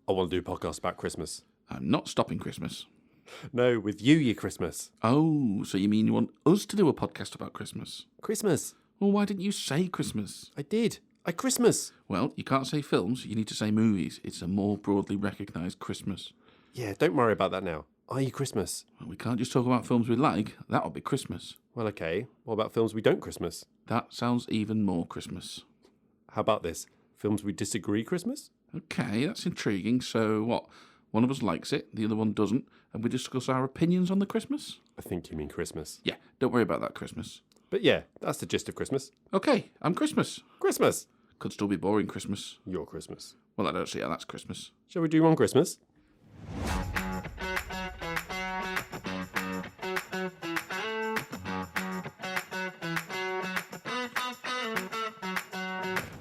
I want to do a podcast about Christmas. I'm not stopping Christmas. No, with you, Christmas. Oh, so you mean you want us to do a podcast about Christmas? Christmas. Well, why didn't you say Christmas? I did. Christmas. Well, you can't say films, you need to say movies. It's a more broadly recognised Christmas. Yeah, don't worry about that now. Christmas? Well, we can't just talk about films we like. That'll be Christmas. Well, okay. What about films we don't Christmas? That sounds even more Christmas. How about this? Films we disagree Christmas? Okay, that's intriguing. So what? One of us likes it, the other one doesn't, and we discuss our opinions on the Christmas? I think you mean Christmas. Yeah, don't worry about that Christmas. But yeah, that's the gist of Christmas. Okay, I'm Christmas. Christmas. Could still be boring Christmas. Your Christmas. Well, I don't see how that's Christmas. Shall we do one Christmas?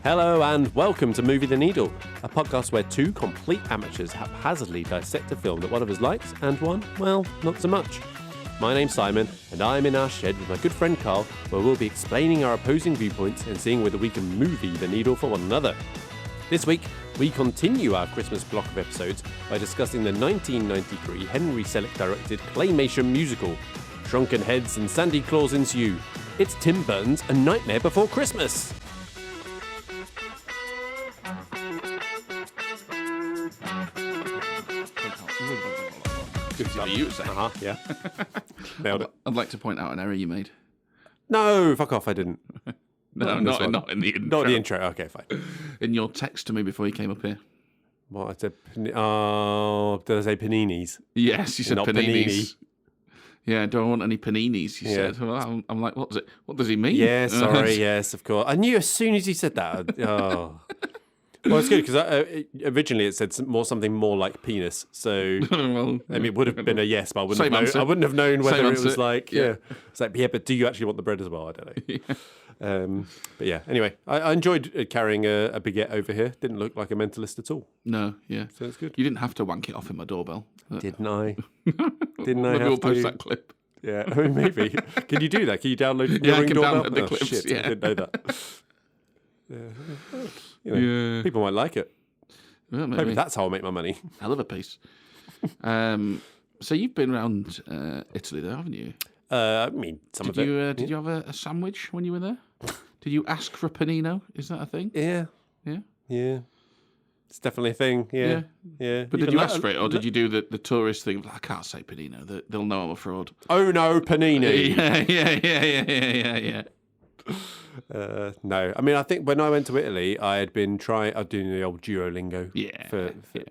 Hello and welcome to Movie the Needle, a podcast where two complete amateurs haphazardly dissect a film that one of us likes and one, well, not so much. My name's Simon, and I'm in our shed with my good friend Carl, where we'll be explaining our opposing viewpoints and seeing whether we can movie the needle for one another. This week, we continue our Christmas block of episodes by discussing the 1993 Henry Selick directed claymation musical, Shrunken Heads and Sandy Claus Ensue. It's Tim Burton's A Nightmare Before Christmas. Good you say. Yeah. Nailed it. I'd like to point out an error you made. No, fuck off, I didn't. No, not in the intro. Not the intro, okay, fine. In your text to me before you came up here. What, I said, did I say paninis? Yes, you said Not paninis. panini. Yeah, don't want any paninis, you said. Well, I'm like, what does he mean? Yeah, sorry, yes, of course. I knew as soon as you said that. Well, it's good because originally it said something more like penis. So Well, I mean, it would have been a yes, but I Same answer. I wouldn't have known whether Same it was answer. like Yeah. It's like but do you actually want the bread as well? I don't know. Yeah. But yeah, anyway, I enjoyed carrying a baguette over here. Didn't look like a mentalist at all. No, yeah. So it's good. You didn't have to wank it off in my doorbell. Didn't I? Didn't I Maybe have we'll post to? that clip. Yeah, I mean, maybe. Can you do that? Can you download Yeah, I Ring can doorbell? download the Oh, clips, shit, yeah. I didn't know that. You know, Yeah. people might like it. Well, Maybe maybe. that's how I'll make my money. Hell of a piece. So you've been around Italy there, haven't you? I mean, some of it. Did you have a sandwich when you were there? Did you ask for a panino? Is that a thing? Yeah, Yeah. yeah. It's definitely a thing. Yeah, yeah. But did you ask for it, or did you do the tourist thing? I can't say panino. They'll know I'm a fraud. Oh no, panini. Yeah. No, I mean, I think when I went to Italy, I had been doing the old Duolingo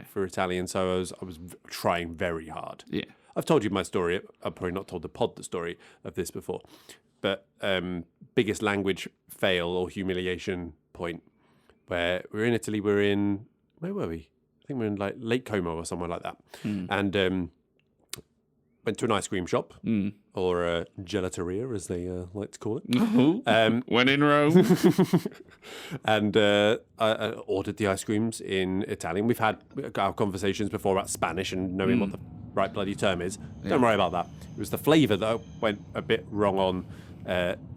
for Italian, so I was trying very hard. Yeah. I've told you my story. I've probably not told the pod the story of this before, but biggest language fail or humiliation point where we're in Italy. Where were we? I think we're in like Lake Como or somewhere like that, and went to an ice cream shop or a gelateria, as they like to call it. When in Rome. And I ordered the ice creams in Italian. We've had our conversations before about Spanish and knowing what the right bloody term is. Don't worry about that. It was the flavour that I went a bit wrong on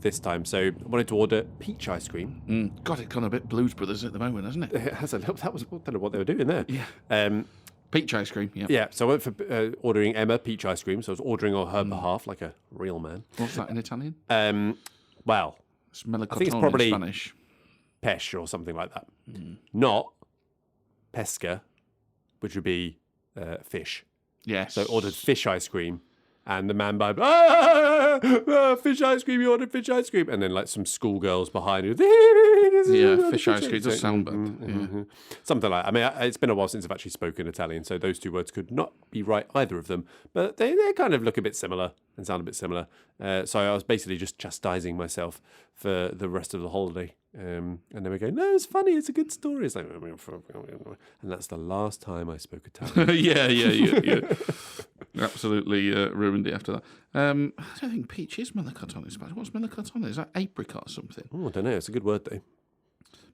this time. So I wanted to order peach ice cream. God, it's gone a bit Blues Brothers at the moment, hasn't it? It has a little, I don't know what they were doing there. Yeah. Peach ice cream, yeah. Yeah, so I went for ordering Emma peach ice cream. So I was ordering on her behalf like a real man. What's that in Italian? Well, It's melocotone I think it's probably in Spanish. pesh or something like that. Not pesca, which would be fish. Yes. So I ordered fish ice cream, and the man by fish ice cream. You ordered fish ice cream, and then like some schoolgirls behind you. Yeah, fish ice cream does sound bad. Yeah. Something like. I mean, it's been a while since I've actually spoken Italian, so those two words could not be right, either of them. But they kind of look a bit similar and sound a bit similar. So I was basically just chastising myself for the rest of the holiday. And then we go, no, it's funny, it's a good story. It's like, and that's the last time I spoke Italian. yeah. Absolutely ruined it after that. I don't think peach is melocotone in Spanish. What's melocotone? Is that apricot or something? Oh, I don't know. It's a good word though.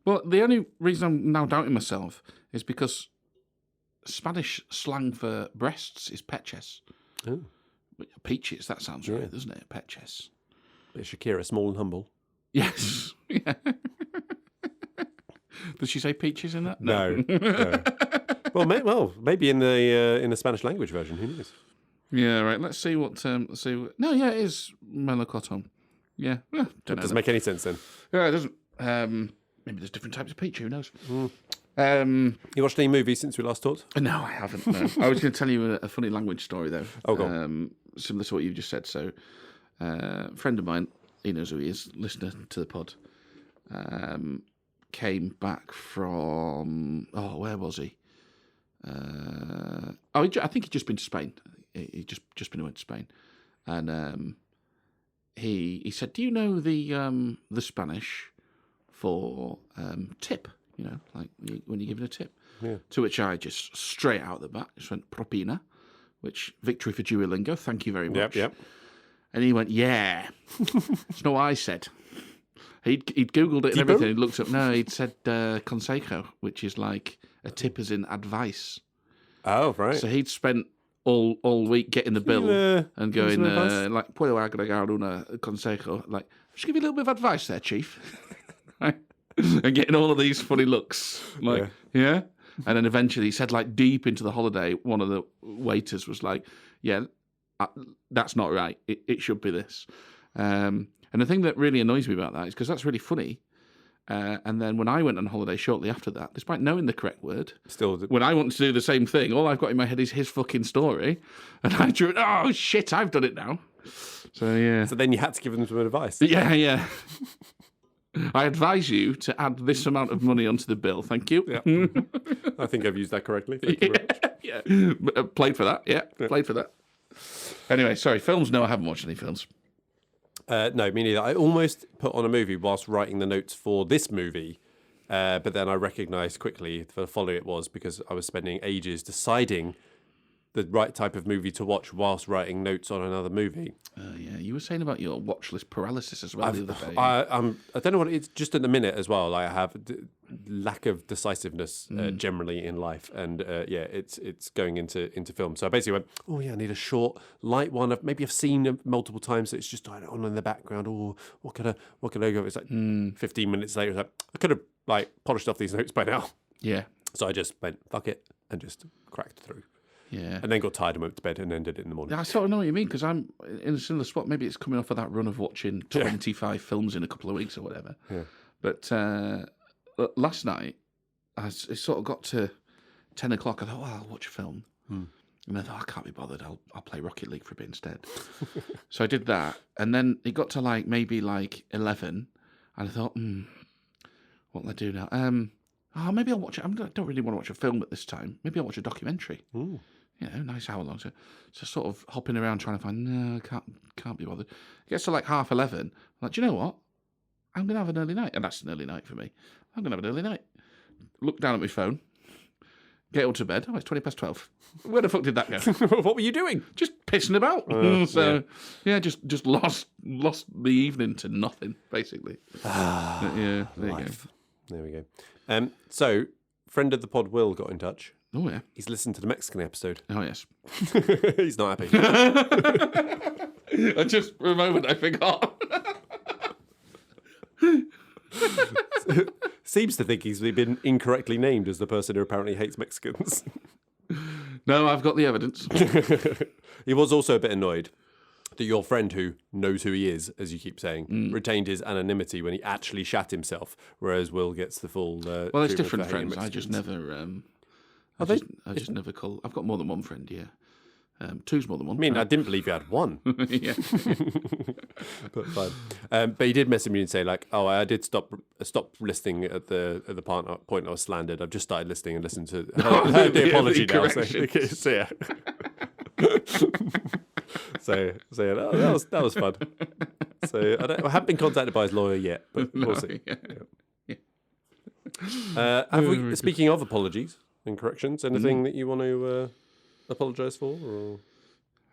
Well, the only reason I'm now doubting myself is because Spanish slang for breasts is peches. Oh. Peaches, that sounds right, doesn't it? Peches. Bit Shakira, small and humble. Yes. Yeah. Does she say peaches in that? No. Maybe in the Spanish language version. Who knows? Yeah, right. Let's see what. No, yeah, it is melocotton. Yeah, That doesn't make any sense then. Yeah, it doesn't. Maybe there's different types of peach. Who knows? You watched any movies since we last talked? No, I haven't. No. I was going to tell you a funny language story though. Oh, go on. Similar to what you just said. So, a friend of mine, he knows who he is, listener to the pod, came back from. Oh, where was he? I think he'd just been to Spain. He just been away to Spain, and he said, "Do you know the Spanish for tip? You know, like when you're giving a tip." Yeah. To which I just straight out the back just went propina, which victory for Duolingo. Thank you very much. Yep. And he went, "Yeah." It's not what I said. He'd googled it and everything. He looked up. No, he'd said consejo, which is like a tip as in advice. Oh, right. So he'd spent all week getting the bill and going like, "Puedo agregar una consejo?" Like, just give you a little bit of advice there, chief. Right? And getting all of these funny looks, like, yeah. And then eventually, he said, like, deep into the holiday, one of the waiters was like, "Yeah, that's not right. It should be this." And the thing that really annoys me about that is because that's really funny. And then when I went on holiday shortly after that, despite knowing the correct word, when I want to do the same thing, all I've got in my head is his fucking story. And I drew it, oh, shit, I've done it now. So, yeah. So then you had to give them some advice. Yeah. I advise you to add this amount of money onto the bill. Thank you. Yeah. I think I've used that correctly. Thank you very much. Yeah. Played for that. Yeah, played for that. Anyway, sorry, films? No, I haven't watched any films. No, me neither. I almost put on a movie whilst writing the notes for this movie, but then I recognised quickly the follow it was because I was spending ages deciding the right type of movie to watch whilst writing notes on another movie. Yeah, you were saying about your watch list paralysis as well the other day. I don't know what it's just at the minute as well. Like I have lack of decisiveness generally in life, and it's going into film. So I basically went, oh yeah, I need a short, light one. Maybe I've seen it multiple times, so it's just on in the background. Oh, what could I go? It's like 15 minutes later. It's like I could have like polished off these notes by now. Yeah. So I just went fuck it and just cracked through. Yeah. And then got tired and went to bed and then did it in the morning. I sort of know what you mean because I'm in a similar spot. Maybe it's coming off of that run of watching 25 films in a couple of weeks or whatever. Yeah. But last night, it sort of got to 10 o'clock. I thought, I'll watch a film. And I thought, I can't be bothered. I'll play Rocket League for a bit instead. So I did that. And then it got to maybe 11. And I thought, what will I do now? Maybe I'll watch it. I don't really want to watch a film at this time. Maybe I'll watch a documentary. Ooh. Nice hour long. So sort of hopping around trying to find, no, can't be bothered. It gets to 11:30. I'm like, do you know what? I'm going to have an early night. And that's an early night for me. I'm going to have an early night. Look down at my phone. Get up to bed. Oh, it's 12:20. Where the fuck did that go? What were you doing? Just pissing about. Just lost the evening to nothing, basically. There life. There we go. So, friend of the pod, Will, got in touch. Oh, yeah. He's listened to the Mexican episode. Oh, yes. He's not happy. Just for a moment, I forgot. Seems to think he's been incorrectly named as the person who apparently hates Mexicans. No, I've got the evidence. He was also a bit annoyed that your friend, who knows who he is, as you keep saying, retained his anonymity when he actually shat himself, whereas Will gets the full. Well, it's different friends. I just never. I just never call. I've got more than one friend. Yeah, two's more than one. I mean, I didn't believe you had one. Yeah. But fine. But he did message me and say I did stop listening at the point I was slandered. I've just started listening and listened to heard the apology now. So yeah. So yeah, that was fun. So I haven't been contacted by his lawyer yet, but we'll see. Yeah. Speaking of apologies and corrections, anything that you want to apologise for,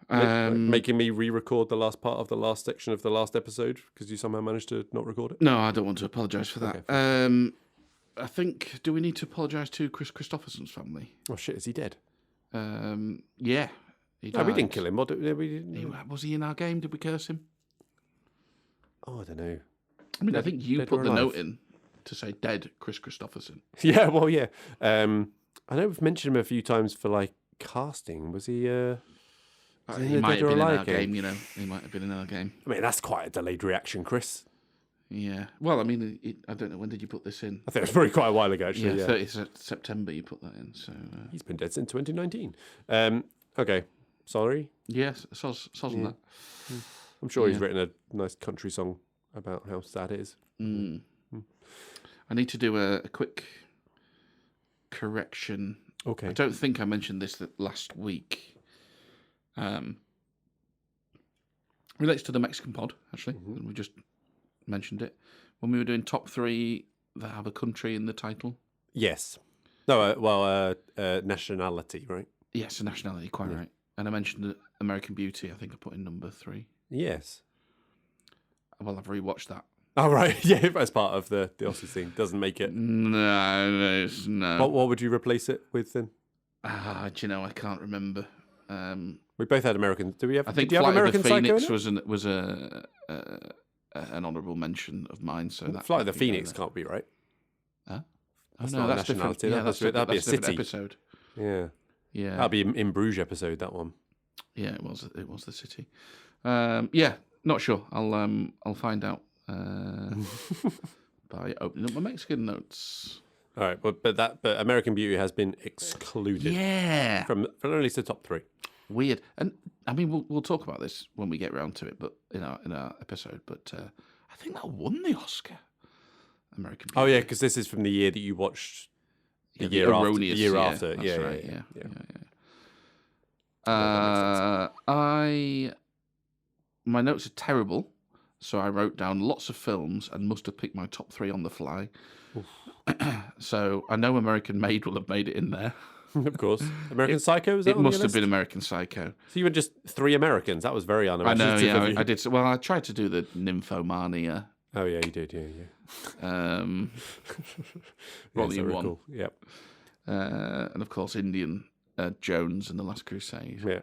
or making me re-record the last part of the last section of the last episode because you somehow managed to not record it? No, I don't want to apologise for that. Okay. I think, do we need to apologise to Chris Christopherson's family? Oh shit, is he dead? Yeah. No, we didn't kill him. Was he in our game? Did we curse him? Oh, I don't know. I mean, I think you put the note in to say dead Chris Christopherson. Yeah, well, yeah. I know we've mentioned him a few times for like casting. Was he? He might have been in our game, you know. He might have been in our game. I mean, that's quite a delayed reaction, Chris. Yeah. Well, I mean, I don't know. When did you put this in? I think it was probably quite a while ago, actually. Yeah, 30th September you put that in. So he's been dead since 2019. Okay. Sorry. Yes, soz on that. I'm sure he's written a nice country song about how sad it is. I need to do a quick correction. Okay. I don't think I mentioned this last week. Relates to the Mexican pod, actually. We just mentioned it. When we were doing top 3 that have a country in the title. Yes. No, nationality, right? Yes, nationality, quite right. And I mentioned American Beauty, I think I put in number 3. Yes. Well, I've rewatched that. Oh, right. Yeah, as part of the Oscars thing. Doesn't make it. No. What would you replace it with then? Do you know, I can't remember. We both had American. Do we have? I think did you have Flight American of the Phoenix Psycho was an honourable mention of mine. So that Flight of the Phoenix can't be right. Huh? That's no, not that's different. nationality. Yeah, that'd be a different city episode. Yeah. Yeah. That'd be in Bruges episode. That one. Yeah, it was the city. Yeah, not sure. I'll find out by opening up my Mexican notes. All right, but American Beauty has been excluded. Yeah, from at least the top 3. Weird, and I mean we'll talk about this when we get round to it, but in our episode. But I think that won the Oscar. American Beauty. Oh yeah, because this is from the year that you watched. The year after. That's right. Yeah. My notes are terrible, so I wrote down lots of films and must have picked my top 3 on the fly. So I know American Made will have made it in there. Of course. American Psycho, is that it on must your have list? been American Psycho. So you were just 3 Americans. That was very I know, unimaginative of you. I did. Well, I tried to do the nymphomania. Oh, yeah, you did, yeah. Volume 1. Cool. Yep. And, of course, Indian Jones and the Last Crusade. Yeah.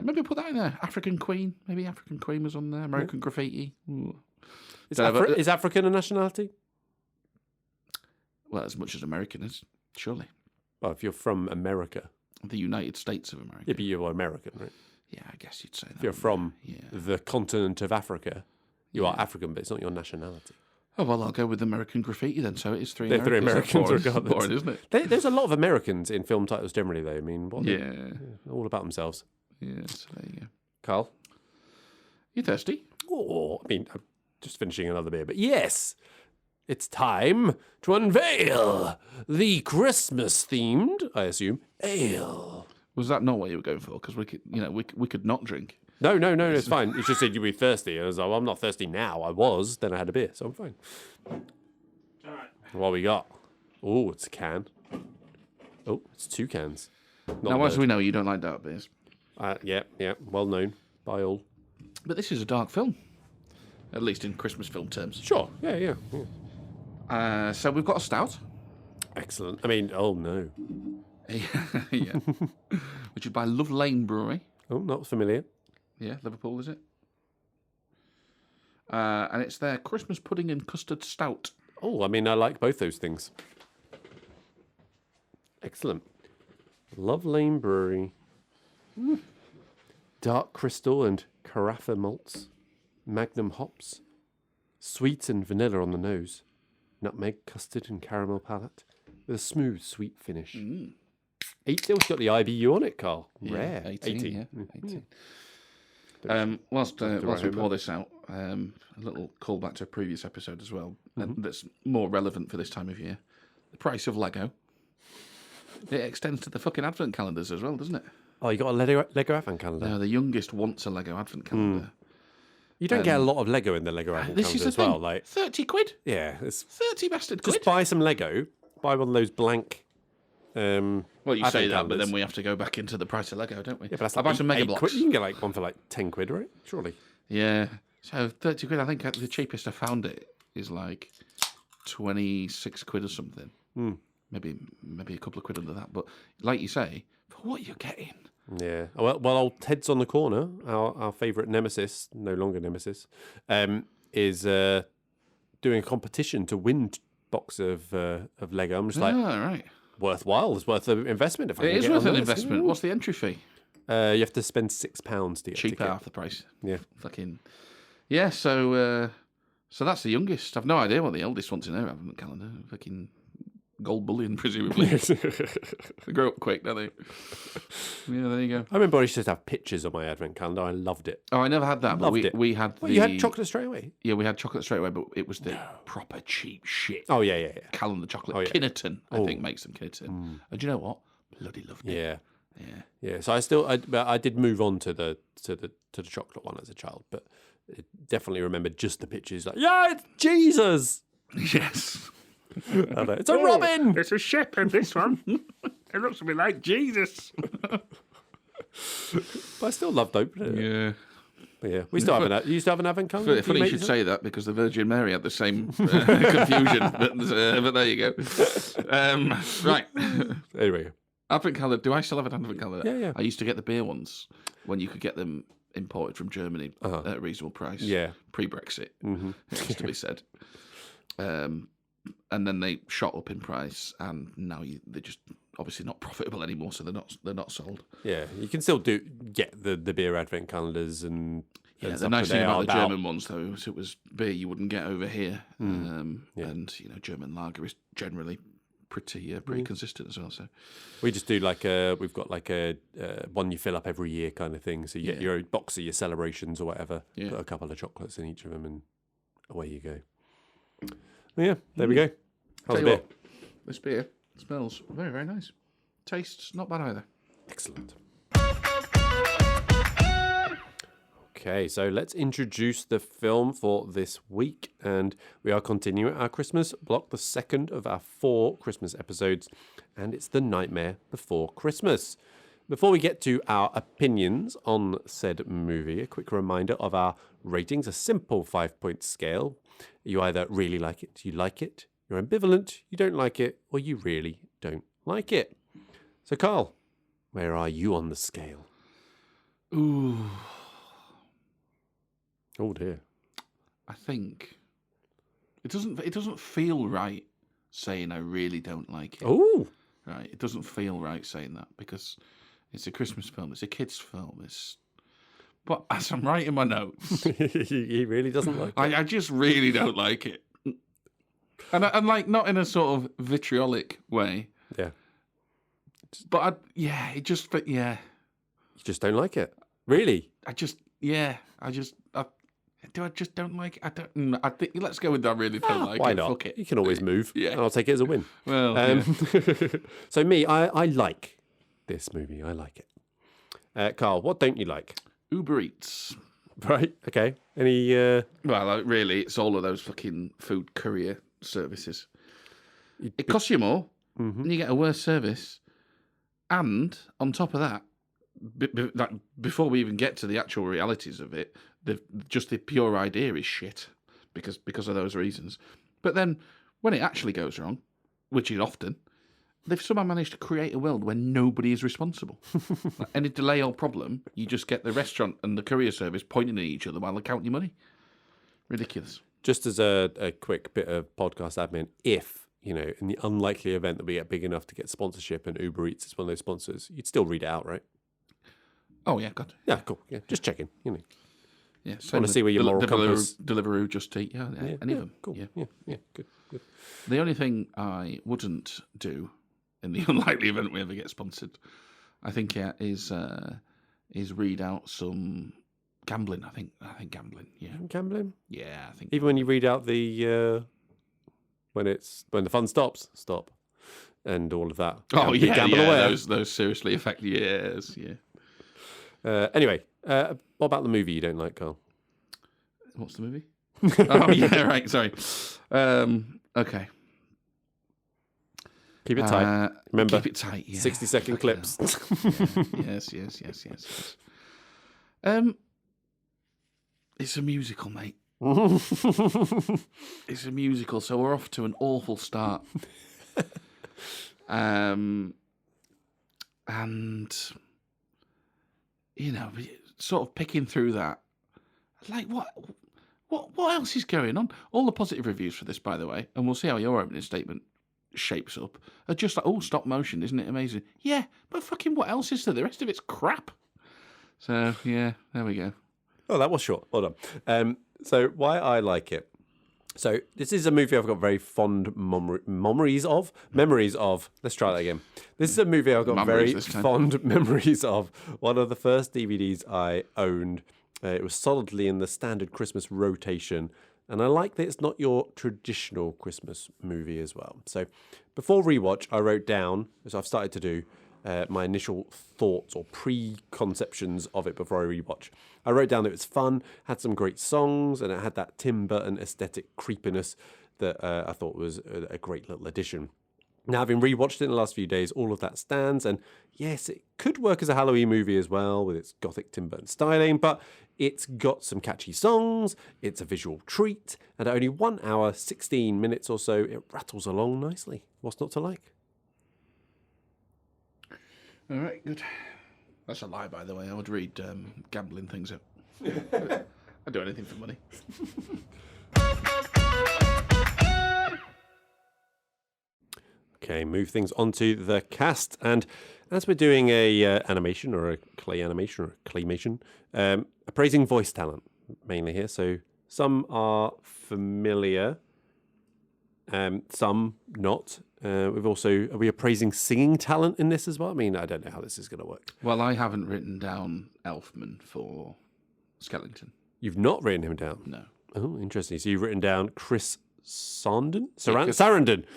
Maybe put that in there. African Queen. Maybe African Queen was on there. American Graffiti. Ooh. Is African a nationality? Well, as much as American is, surely. Well, if you're from America. The United States of America. Yeah, but you're American, right? Yeah, I guess you'd say that. If you're from the continent of Africa, you are African, but it's not your nationality. Oh, well, I'll go with American Graffiti then. So it is 3 They're Americans. 3 Americans, regardless. Boring, isn't it? There's a lot of Americans in film titles generally, though. I mean, all about themselves. Yeah, so there you go. Carl? You thirsty? Oh, I mean, I'm just finishing another beer, but yes, it's time to unveil the Christmas-themed, I assume, ale. Was that not what you were going for? Because we could not drink. No, it's fine. You just said you'd be thirsty. I was like, well, I'm not thirsty now. I was, then I had a beer, so I'm fine. All right. What we got? Oh, it's a can. Oh, it's 2 cans. Now, as we know, you don't like dark beers. Yeah, well known by all. But this is a dark film, at least in Christmas film terms. Sure, yeah. So we've got a stout. Excellent. I mean, oh no. Yeah. Which is by Love Lane Brewery. Oh, not familiar. Yeah, Liverpool, is it? And it's their Christmas pudding and custard stout. Oh, I mean, I like both those things. Excellent. Love Lane Brewery. Dark crystal and carafa malts. Magnum hops. Sweet and vanilla on the nose. Nutmeg, custard and caramel palate. With a smooth, sweet finish. 18. It's got the IBU on it, Carl. Rare. 18. Yeah, 18. Whilst we pour this out, a little callback to a previous episode as well, that's more relevant for this time of year. The price of Lego. It extends to the fucking advent calendars as well, doesn't it? Oh, you got a Lego advent calendar? No, the youngest wants a Lego advent calendar. You don't get a lot of Lego in the Lego advent calendar as well. Like 30 quid? Yeah. It's 30 bastard quid? just buy some Lego, buy one of those blank... well, you say that, calendars. but then we have to go back into the price of Lego, don't we? Yeah, but that's I'll buy some Mega Blocks. Quid. You can get like one for like 10 quid, right? Surely. Yeah. So 30 quid, I think the cheapest I found it is like 26 quid or something. Maybe a couple of quid under that. But like you say, for what you're getting. Yeah. Well, old Ted's on the corner, our favourite nemesis, no longer nemesis, is doing a competition to win box of Lego. I'm just like, right. worthwhile. It's worth the investment. If I It can is get worth on an this. investment. What's the entry fee? You have to spend £6 to get a Cheap ticket. half the price. Yeah. Fucking. Yeah, so that's the youngest. I've no idea what the eldest wants in their advent calendar. Fucking gold bullion, presumably. They grow up quick, don't they? Yeah, there you go. I remember I used to have pictures on my advent calendar. I loved it. Oh, I never had that, but we had You had chocolate straight away? Yeah, we had chocolate straight away, but it was the proper cheap shit. Oh, yeah. Calendar chocolate. Oh, yeah. Kinnerton, I think, makes them Kinnerton. And do you know what? Bloody loved it. Yeah. So I did move on to the chocolate one as a child, but I definitely remember just the pictures. Like, yeah, it's Jesus. Yes. It's a robin. It's a ship in this one. It looks a bit like Jesus. But I still loved opening it. Yeah. But yeah, we still have you used to have an advent calendar. Funny you should say that because the Virgin Mary had the same confusion. But there you go. Right. Anyway. Advent calendar. Do I still have an advent calendar? Yeah. I used to get the beer ones when you could get them imported from Germany at a reasonable price. Yeah. Pre-Brexit, it has to be said. And then they shot up in price, and now they're just obviously not profitable anymore, so they're not sold. Yeah, you can still get the beer advent calendars and the nice thing about the German ones though is it was beer you wouldn't get over here, and German lager is generally pretty consistent as well. So we just do we've got a one you fill up every year kind of thing. So you get your box of your celebrations or whatever. Yeah. Put a couple of chocolates in each of them, and away you go. Well, yeah, there we go. How's the beer? This beer smells very, very nice. Tastes not bad either. Excellent. Okay, so let's introduce the film for this week. And we are continuing our Christmas block, the second of our 4 Christmas episodes. And it's The Nightmare Before Christmas. Before we get to our opinions on said movie, a quick reminder of our ratings, a simple 5-point scale. You either really like it, you like it, you're ambivalent, you don't like it, or you really don't like it. So, Carl, where are you on the scale? Ooh. Oh dear. I think it doesn't feel right saying I really don't like it. Oh. Right. It doesn't feel right saying that because it's a Christmas film, it's a kids' film, but as I'm writing my notes, he really doesn't like it. I just really don't like it. And like not in a sort of vitriolic way. Yeah. But you just don't like it. Really? I just don't like it. I think let's go with that. I really don't like it. Why not? Fuck it. You can always move. Yeah. And I'll take it as a win. Well, So me, I like this movie. I like it. Carl, what don't you like? Uber Eats. Right. Okay. Any? Well, really, it's all of those fucking food courier services. It costs you more, and you get a worse service. And on top of that, before we even get to the actual realities of it, just the pure idea is shit because of those reasons. But then when it actually goes wrong, which is often, they've somehow managed to create a world where nobody is responsible. Like any delay or problem, you just get the restaurant and the courier service pointing at each other while they count your money. Ridiculous. Just as a quick bit of podcast admin, if, in the unlikely event that we get big enough to get sponsorship and Uber Eats is one of those sponsors, you'd still read it out, right? Oh, yeah, God. Yeah, cool. Yeah, just checking. Yeah, I want to see where your moral compass... Deliveroo, Just Eat, any of them. Cool. Yeah, good. The only thing I wouldn't do in the unlikely event we ever get sponsored, I think, is read out some gambling. I think gambling. Yeah, gambling. Yeah, I think even when you read out the when the fun stops, stop, and all of that. Oh yeah, gamble away. Those seriously affect yes, yeah. Anyway, what about the movie you don't like, Carl? What's the movie? Oh yeah, right. Sorry. Okay. Keep it tight. Remember, keep it tight. Yeah. 60-second clips. Yes. It's a musical, mate. It's a musical, so we're off to an awful start. And sort of picking through that, like what else is going on? All the positive reviews for this, by the way, and we'll see how your opening statement shapes up are just like, oh, stop motion, isn't it amazing? Yeah, but fucking what else is there? The rest of it's crap. So, yeah, there we go. Oh, that was short. Hold on. So why I like it. So this is a movie I've got very fond memories of. Let's try that again. This is a movie I've got very fond memories of. One of the first DVDs I owned. It was solidly in the standard Christmas rotation. And I like that it's not your traditional Christmas movie as well. So before rewatch, I wrote down, as I've started to do, my initial thoughts or preconceptions of it before I rewatch. I wrote down that it was fun, had some great songs, and it had that Tim Burton aesthetic creepiness that I thought was a great little addition. Now, having rewatched it in the last few days, all of that stands, and yes, it could work as a Halloween movie as well with its gothic Tim Burton styling, but it's got some catchy songs, it's a visual treat, and at only 1 hour, 16 minutes or so, it rattles along nicely. What's not to like? All right, good. That's a lie, by the way. I would read gambling things out. I'd do anything for money. Okay, move things onto the cast. And as we're doing a animation or a clay animation or a claymation, appraising voice talent mainly here. So some are familiar, some not. Are we appraising singing talent in this as well? I mean, I don't know how this is going to work. Well, I haven't written down Elfman for Skellington. You've not written him down? No. Oh, interesting. So you've written down Chris Sarandon?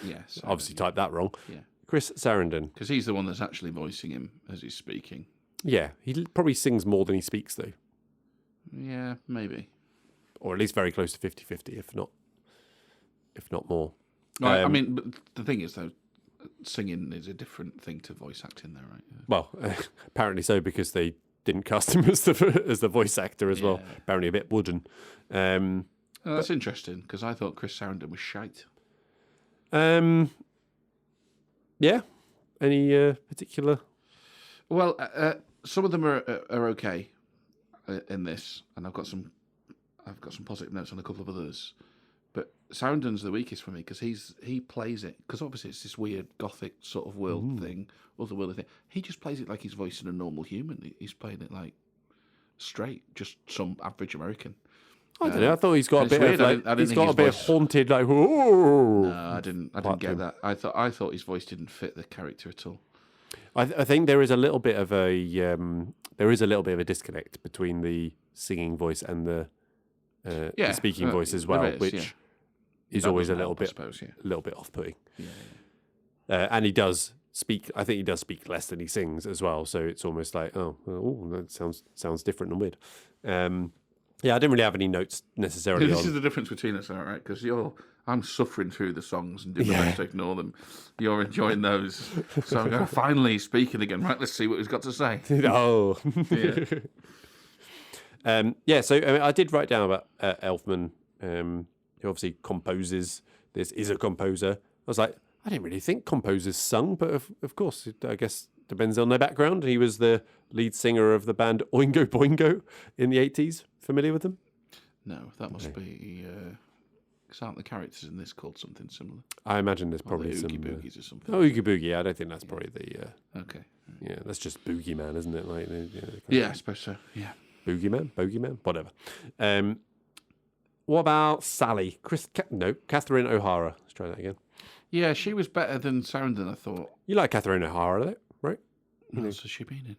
Yes. Obviously typed that wrong. Yeah. Chris Sarandon. Because he's the one that's actually voicing him as he's speaking. Yeah, he probably sings more than he speaks, though. Yeah, maybe. Or at least very close to 50-50, if not more. Right, I mean, but the thing is, though, singing is a different thing to voice acting, though, right? Yeah. Well, apparently so, because they didn't cast him as the voice actor as well. Apparently a bit wooden. That's interesting, because I thought Chris Sarandon was shite. Yeah. Any particular? Well, some of them are okay in this, and I've got some positive notes on a couple of others. But Sarandon's the weakest for me because he plays it, because obviously it's this weird gothic sort of world thing, otherworldly thing. He just plays it like he's voicing a normal human. He's playing it like straight, just some average American. I don't know. I thought he's got a bit of like, he's got a bit of haunted, like, whoa. No, I didn't get that. I thought his voice didn't fit the character at all. I think there is a little bit of a disconnect between the singing voice and the speaking voice as well, which is always a little bit off-putting. Yeah. And he does speak. I think he does speak less than he sings as well. So it's almost like, oh, that sounds different and weird. Yeah, I didn't really have any notes necessarily. This is the difference between us, all right? Because I'm suffering through the songs and doing my best to ignore them. You're enjoying those, so I'm going finally speaking again. Right, let's see what he's got to say. Oh, yeah. So I did write down about Elfman, who obviously composes. This is a composer. I was like, I didn't really think composers sung, but of course, I guess depends on their background. He was the lead singer of the band Oingo Boingo in the 80s. Familiar with them? No, that must be. Aren't the characters in this called something similar? I imagine there's probably some Oogie Boogies or something. Oh, Oogie Boogie. Yeah, I don't think that's probably the. Okay. Yeah, that's just Boogeyman, isn't it? Like, I suppose so. Yeah. Bogeyman, whatever. What about Sally? Catherine O'Hara. Let's try that again. Yeah, she was better than Sarandon, I thought. You like Catherine O'Hara, though, right? What else has she been in?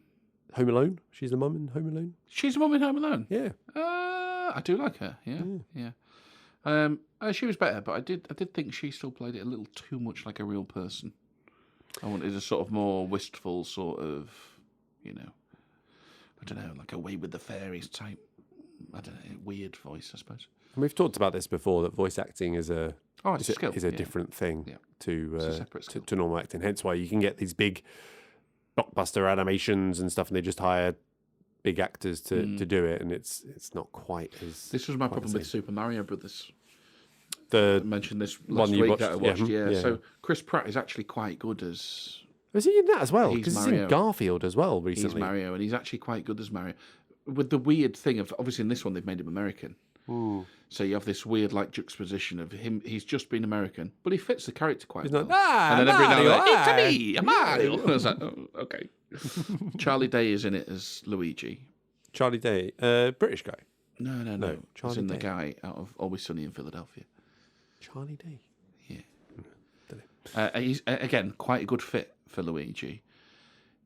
Home Alone. She's the mum in Home Alone. She's the mum in Home Alone. Yeah. I do like her. Yeah. She was better, but I did think she still played it a little too much like a real person. I wanted a sort of more wistful sort of, I don't know, like Away with the Fairies type. I don't know, weird voice, I suppose. And we've talked about this before, that voice acting is a skill. Is a different thing to normal acting. Hence why you can get these big blockbuster animations and stuff, and they just hire big actors to do it, and it's not quite as. This was my problem with Super Mario Brothers. I mentioned this last week that I watched. Yeah. So Chris Pratt is actually quite good as. Was he in that as well? Because he's in Garfield as well recently. He's Mario, and he's actually quite good as Mario. With the weird thing of, obviously in this one they've made him American, So you have this weird like juxtaposition of him. He's just been American, but he fits the character quite well. Like, and then every now and Mario, then, it's me, Mario. I was like, oh, okay. Charlie Day is in it as Luigi. Charlie Day, British guy. No. Charlie He's in Day. the guy out of Always Sunny in Philadelphia. Charlie Day. Yeah. He's again quite a good fit for Luigi.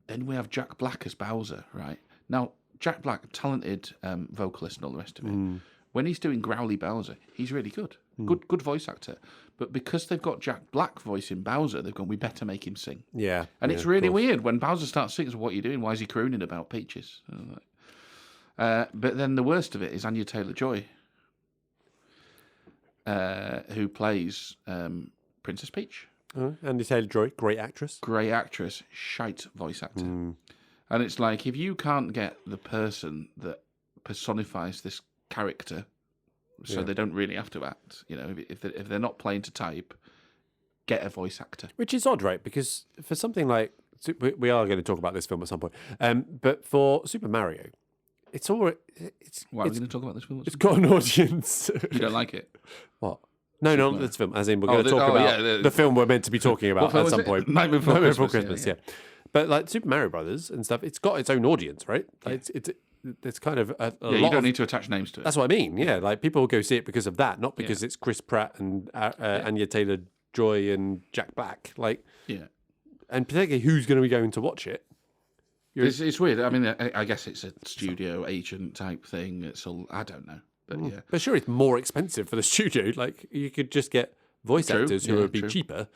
Then we have Jack Black as Bowser. Right now, Jack Black, talented vocalist and all the rest of it. When he's doing growly Bowser, he's really good. Good voice actor. But because they've got Jack Black voicing Bowser, they've gone, we better make him sing. Yeah. And it's really weird when Bowser starts singing, what are you doing? Why is he crooning about peaches? But then the worst of it is Anya Taylor-Joy, who plays Princess Peach. Anya Taylor-Joy, great actress. Great actress, shite voice actor. And it's like, if you can't get the person that personifies this character, so they don't really have to act, if they're not playing to type, get a voice actor. Which is odd, right? Because for something like, we are going to talk about this film at some point, but for Super Mario, it's all... Why are we going to talk about this film? It's got an audience. You don't like it? What? No, not this film. As in, we're going to talk about the film we're meant to be talking about at some point. Nightmare Before Christmas, yeah. But like Super Mario Brothers and stuff, it's got its own audience, right? Like it's kind of a lot. You don't need to attach names to it. That's what I mean. Yeah, like people will go see it because of that, not because it's Chris Pratt and Anya Taylor-Joy and Jack Black. Like, and particularly who's going to be going to watch it? It's weird. I mean, I guess it's a studio agent type thing. It's all, I don't know, but But sure, it's more expensive for the studio. Like you could just get voice actors who would be cheaper,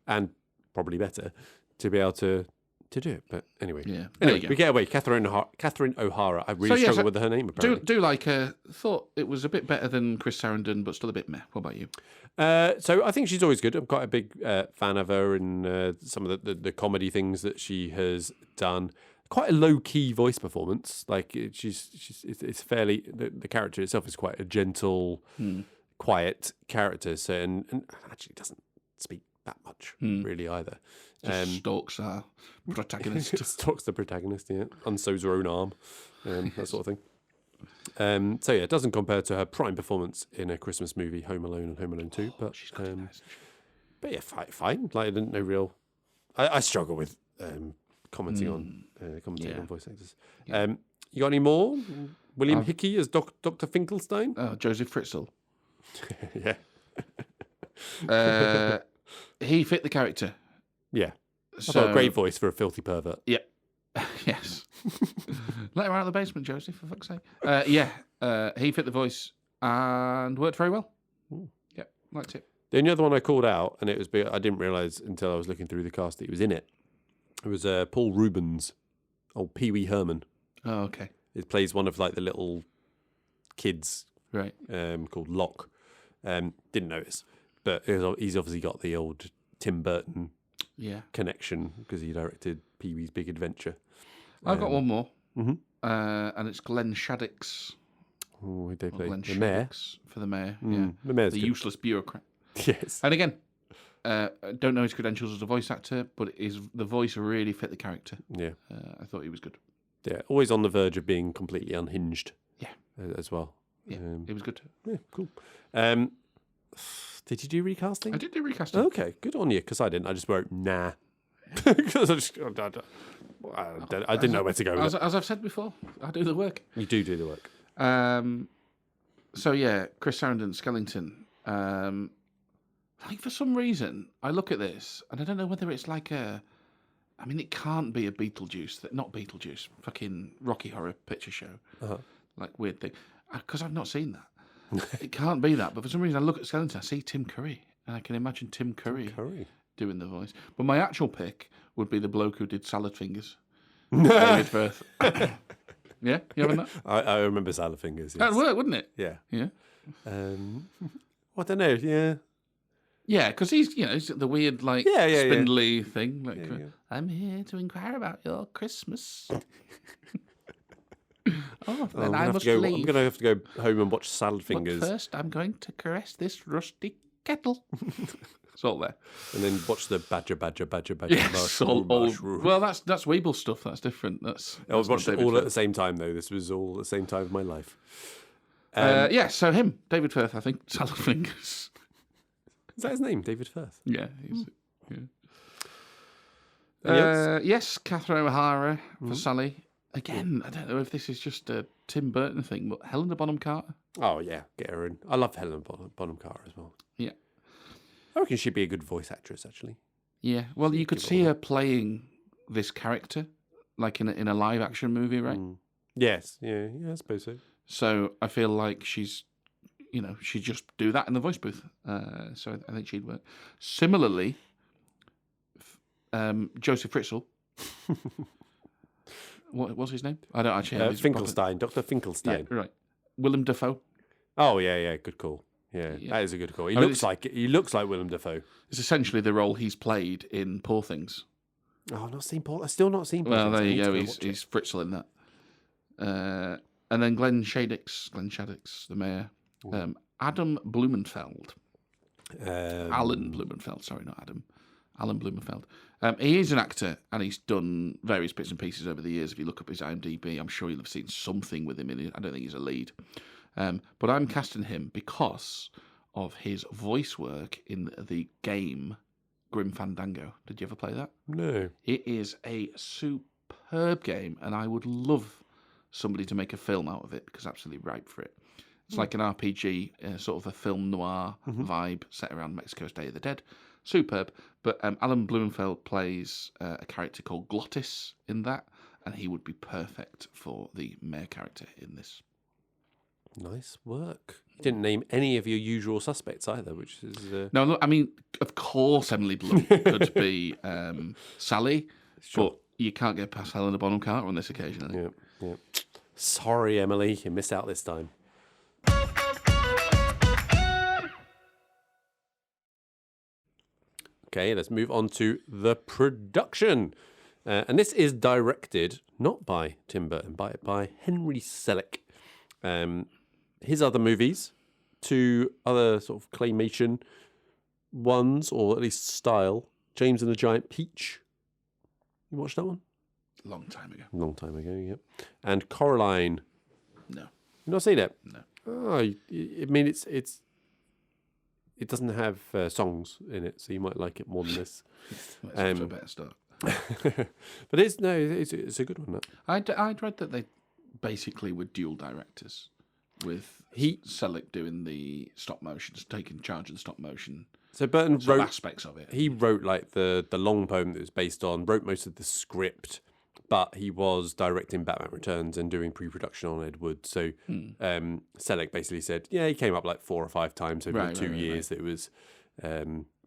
and probably better to be able to do it. But anyway, we get away. Catherine O'Hara. I really struggle with her name. Apparently, do like her. Thought it was a bit better than Chris Sarandon, but still a bit meh. What about you? So I think she's always good. I'm quite a big fan of her and some of the comedy things that she has done. Quite a low key voice performance. Like it's fairly the character itself is quite a gentle, quiet character. So and actually doesn't speak that much really either. Just stalks our protagonist. Stalks the protagonist. Yeah, unsews her own arm, that sort of thing. So it doesn't compare to her prime performance in a Christmas movie, Home Alone and Home Alone 2. But she's got nice. But yeah, fine. Like I didn't know real. I struggle with commenting on voice actors. You got any more? William Hickey as Dr. Finkelstein? Oh, Joseph Fritzl. Yeah. He fit the character. Yeah. So a great voice for a filthy pervert. Yeah. Yes. Let her out of the basement, Joseph, for fuck's sake. He fit the voice and worked very well. Yeah, liked it. The only other one I called out, and it was I didn't realise until I was looking through the cast that he was in it. It was Paul Rubens, old Pee Wee Herman. Oh, okay. It plays one of like the little kids, right? Called Locke. Didn't notice, but he's obviously got the old Tim Burton connection because he directed Pee Wee's Big Adventure. I've got one more, and it's Glenn Shadix. Oh, they play Glenn the mayor for the mayor. The mayor's the good. Useless bureaucrat. Yes, and again. I don't know his credentials as a voice actor, but the voice really fit the character. Yeah, I thought he was good. Yeah, always on the verge of being completely unhinged. Yeah, as well. Yeah, he was good. Yeah, cool. Did you do recasting? I did do recasting. Okay, good on you. Because I didn't. I just wrote nah. Because I didn't know where to go. As I've said before, I do the work. You do the work. So yeah, Chris Sarandon, Skellington. Like for some reason, I look at this and I don't know whether it's like I mean, it can't be a Beetlejuice, not Beetlejuice, fucking Rocky Horror Picture Show, like weird thing, because I've not seen that. It can't be that, but for some reason I look at Skellington, I see Tim Curry, and I can imagine Tim Curry doing the voice. But my actual pick would be the bloke who did Salad Fingers, David Firth. Yeah, you having that? I remember Salad Fingers. Yes. That'd work, wouldn't it? Yeah. Yeah. I don't know. Yeah. Yeah, because he's the weird spindly thing. Like, I'm here to inquire about your Christmas. Then I must leave. I'm going to have to go home and watch Salad Fingers. But first, I'm going to caress this rusty kettle. It's all there. And then watch the badger. Yes, mushroom. Well, that's Weeble stuff. That's different. I was watching it all at the same time, though. This was all at the same time of my life. So him, David Firth, I think. Salad fingers. Is that his name, David Firth? Yeah. Yes, Catherine O'Hara for Sally. Again, I don't know if this is just a Tim Burton thing, but Helena Bonham Carter. Oh, yeah, get her in. I love Helena Bonham Carter as well. Yeah. I reckon she'd be a good voice actress, actually. Yeah, well, you could see her playing this character, like in a live action movie, right? Yes, yeah, I suppose so. So I feel like she'd just do that in the voice booth. So I think she'd work. Similarly, Joseph Fritzl. What was his name? I don't actually have his Finkelstein, Dr. Finkelstein. Yeah, right. Willem Dafoe. Oh, yeah, good call. Yeah, that is a good call. He looks like Willem Dafoe. It's essentially the role he's played in Poor Things. Oh, I've not seen Paul. I've still not seen Poor Well, Things. there you go. He's Fritzl in that. And then Glenn Shaddix, the mayor. Adam Blumenfeld. Alan Blumenfeld. Sorry, not Adam. Alan Blumenfeld. He is an actor, and he's done various bits and pieces over the years. If you look up his IMDb, I'm sure you'll have seen something with him in it. I don't think he's a lead. But I'm casting him because of his voice work in the game Grim Fandango. Did you ever play that? No. It is a superb game, and I would love somebody to make a film out of it because absolutely ripe for it. It's like an RPG, sort of a film noir vibe set around Mexico's Day of the Dead. Superb. But Alan Blumenfeld plays a character called Glottis in that, and he would be perfect for the mayor character in this. Nice work. You didn't name any of your usual suspects either, which is... No, look, I mean, of course Emily Blunt could be Sally, but you can't get past Helena Bonham Carter on this occasion. Yeah. Sorry, Emily, you missed out this time. Okay, let's move on to the production. And this is directed not by Tim Burton, but by Henry Selick. His other movies, two other sort of claymation ones, or at least style, James and the Giant Peach. You watched that one? Long time ago, yep. And Coraline. No. You not seen it? No. Oh, I mean, it doesn't have songs in it, so you might like it more than this. That's a better start. But it's a good one. I'd read that they basically were dual directors, with Selick doing the stop motion, taking charge of the stop motion. So Burton wrote aspects of it. He wrote like the long poem that it was based on, wrote most of the script, but he was directing Batman Returns and doing pre-production on Ed Wood. So Selick basically said, he came up like 4 or 5 times over the 2 years that it was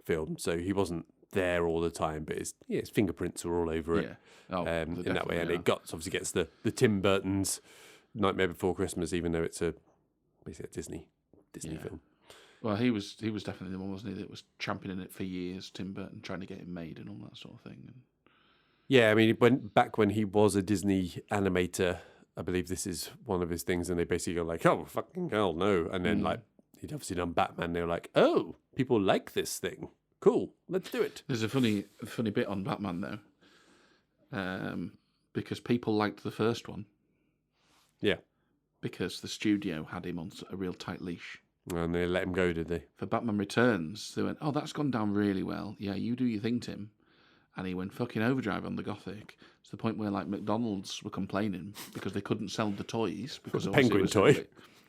filmed. So he wasn't there all the time, but his fingerprints were all over it in that way. And it obviously gets the Tim Burton's Nightmare Before Christmas, even though it's basically a Disney film. Well, he was definitely the one, wasn't he, that was championing it for years, Tim Burton, trying to get it made and all that sort of thing. And... Yeah, I mean, when he was a Disney animator, I believe this is one of his things, and they basically go like, oh, fucking hell, no. And then, like, he'd obviously done Batman, they were like, oh, people like this thing. Cool, let's do it. There's a funny bit on Batman, though, because people liked the first one. Yeah. Because the studio had him on a real tight leash. And they let him go, did they? For Batman Returns, they went, oh, that's gone down really well. Yeah, you do your thing, Tim. And he went fucking overdrive on the Gothic to the point where, like, McDonald's were complaining because they couldn't sell the toys. Because the penguin toy?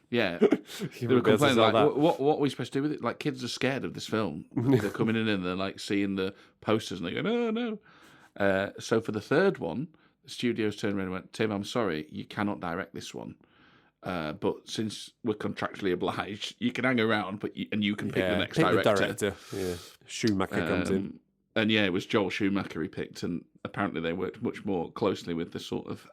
Yeah. They were complaining, like, what are we supposed to do with it? Like, kids are scared of this film. They're coming in and they're, like, seeing the posters and they go, no. So for the third one, the studios turned around and went, Tim, I'm sorry, you cannot direct this one. But since we're contractually obliged, you can hang around, and you can pick the next director. Yeah, Schumacher comes in, and it was Joel Schumacher he picked, and apparently they worked much more closely with the sort of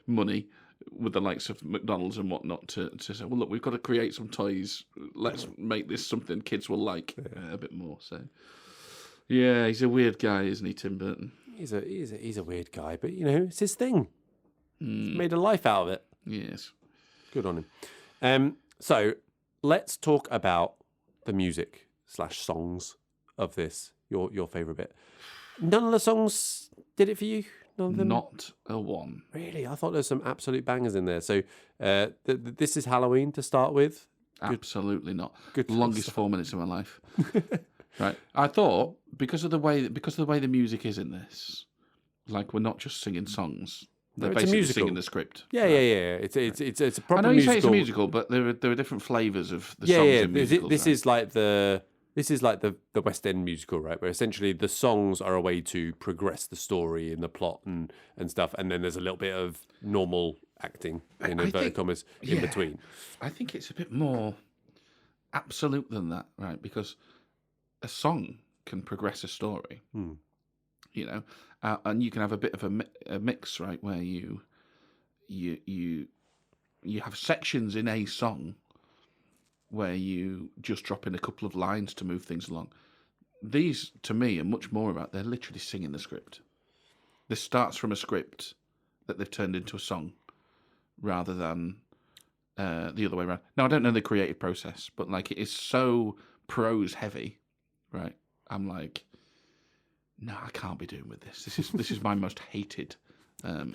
money with the likes of McDonald's and whatnot to say, well, look, we've got to create some toys. Let's make this something kids will like a bit more. So, yeah, he's a weird guy, isn't he, Tim Burton? He's a weird guy, but it's his thing. He's made a life out of it. Yes. Good on him. So let's talk about the music / songs of this. Your favourite bit. None of the songs did it for you? None of them? Not a one. Really? I thought there's some absolute bangers in there. So this is Halloween to start with. Absolutely not. Good Longest 4 minutes of my life. Right. I thought because of the way the music is in this, like we're not just singing songs. They're it's a basically musical. singing the script. Yeah. It's a proper I know you musical. say it's a musical, but there are different flavours of the songs in musicals. This is like the West End musical, right? Where essentially the songs are a way to progress the story and the plot and stuff, and then there's a little bit of normal acting in inverted commas in between. I think it's a bit more absolute than that, right? Because a song can progress a story, you know, and you can have a bit of a mix, right, where you have sections in a song where you just drop in a couple of lines to move things along. These, to me, are much more about they're literally singing the script. This starts from a script that they've turned into a song, rather than the other way around. Now, I don't know the creative process, but like it is so prose heavy, right? I'm like, no, I can't be doing with this. This is my most hated form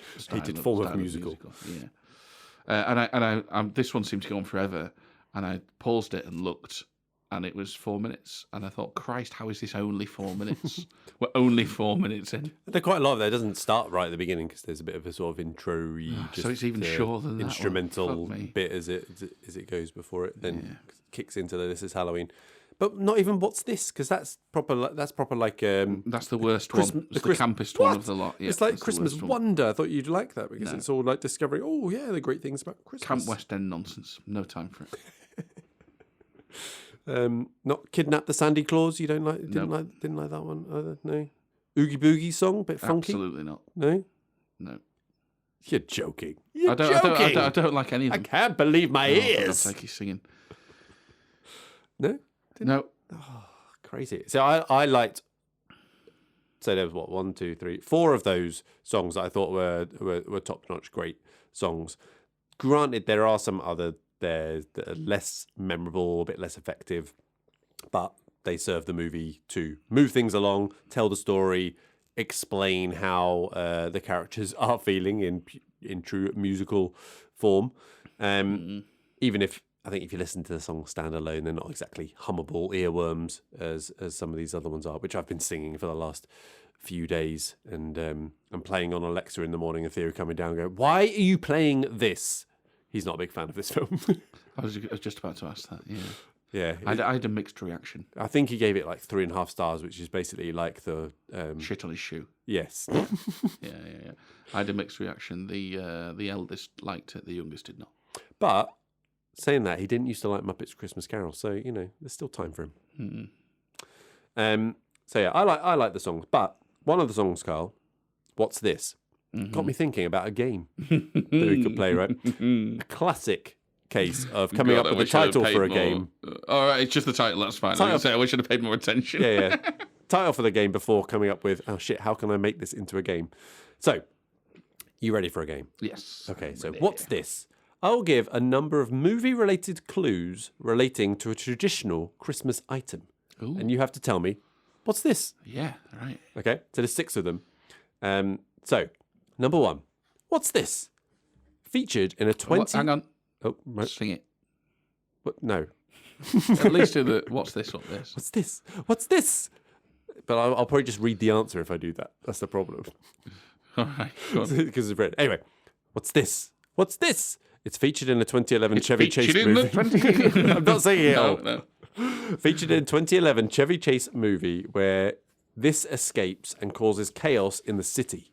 of musical. Yeah, and this one seemed to go on forever, and I paused it and looked, and it was 4 minutes, and I thought, Christ, how is this only 4 minutes? We're only 4 minutes in. There's quite a lot of that. It doesn't start right at the beginning because there's a bit of a sort of intro-y, So it's even shorter than that instrumental bit as it goes before it then kicks into This Is Halloween. But not even What's This? Because that's proper like that's the worst one. It's the campest one of the lot. Yeah, it's like Christmas Wonder. I thought you'd like that because it's all like discovering. Oh yeah, the great things about Christmas. Camp West End nonsense. No time for it. Not Kidnap the Sandy Claus. You don't like? Didn't like that one either. No. Oogie Boogie song, bit funky. Absolutely not. No. You're joking. I don't like any of them. I can't believe my ears. Like he's singing. No. No. Oh, crazy. So I liked. So there was what 1, 2, 3, 4 of those songs that I thought were top notch, great songs. Granted, there are some other there that are less memorable, a bit less effective, but they serve the movie to move things along, tell the story, explain how the characters are feeling in true musical form. Even if I think if you listen to the song standalone, they're not exactly hummable earworms as some of these other ones are, which I've been singing for the last few days. And I'm playing on Alexa in the morning, and Theo coming down and going, "Why are you playing this?" He's not a big fan of this film. I was just about to ask that, yeah. Yeah. I had a mixed reaction. I think he gave it like 3.5 stars, which is basically like the... shit on his shoe. Yes. Yeah. I had a mixed reaction. The eldest liked it, the youngest did not. But... saying that, he didn't used to like Muppets Christmas Carol, so there's still time for him. So yeah, I like the songs, but one of the songs, Carl, What's This? Got me thinking about a game that we could play, right? A classic case of coming up with a title for a game. All right, it's just the title. That's fine. I wish I'd have paid more attention. Yeah. Title for the game before coming up with, oh shit, how can I make this into a game? So, you ready for a game? Yes. Okay, so What's This? I'll give a number of movie-related clues relating to a traditional Christmas item. Ooh. And you have to tell me, what's this? Yeah, right. Okay, so there's 6 of them. So, number 1, what's this? Featured in a 20... hang on. Oh, right. Sing it. What? No. At least do the, what's this, what's this? What's this? What's this? But I'll probably just read the answer if I do that. That's the problem. All right, go on. Because it's red. Anyway, what's this? What's this? It's featured in a 2011 Chevy Chase movie. I'm not saying it. No. Featured in a 2011 Chevy Chase movie where this escapes and causes chaos in the city.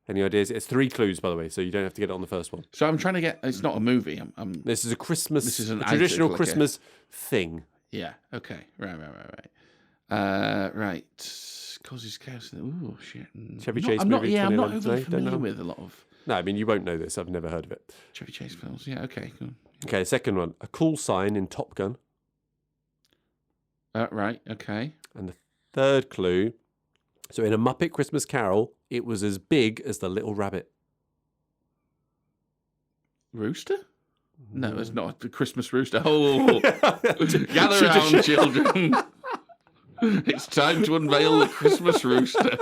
Any ideas? It's 3 clues, by the way, so you don't have to get it on the first one. So I'm trying to get... It's not a movie. This is a Christmas... This is a traditional Christmas thing. Yeah, okay. Right. Right. Causes chaos. Ooh, shit. Chevy Chase movie. I'm not overly familiar with a lot of... No, I mean, you won't know this. I've never heard of it. Chevy Chase films. Yeah, okay, cool. Okay, second one. A call sign in Top Gun. Right, okay. And the third clue. So in A Muppet Christmas Carol, it was as big as the little rabbit. Rooster? No, it's not a Christmas rooster. Oh, gather round, children. It's time to unveil the Christmas rooster.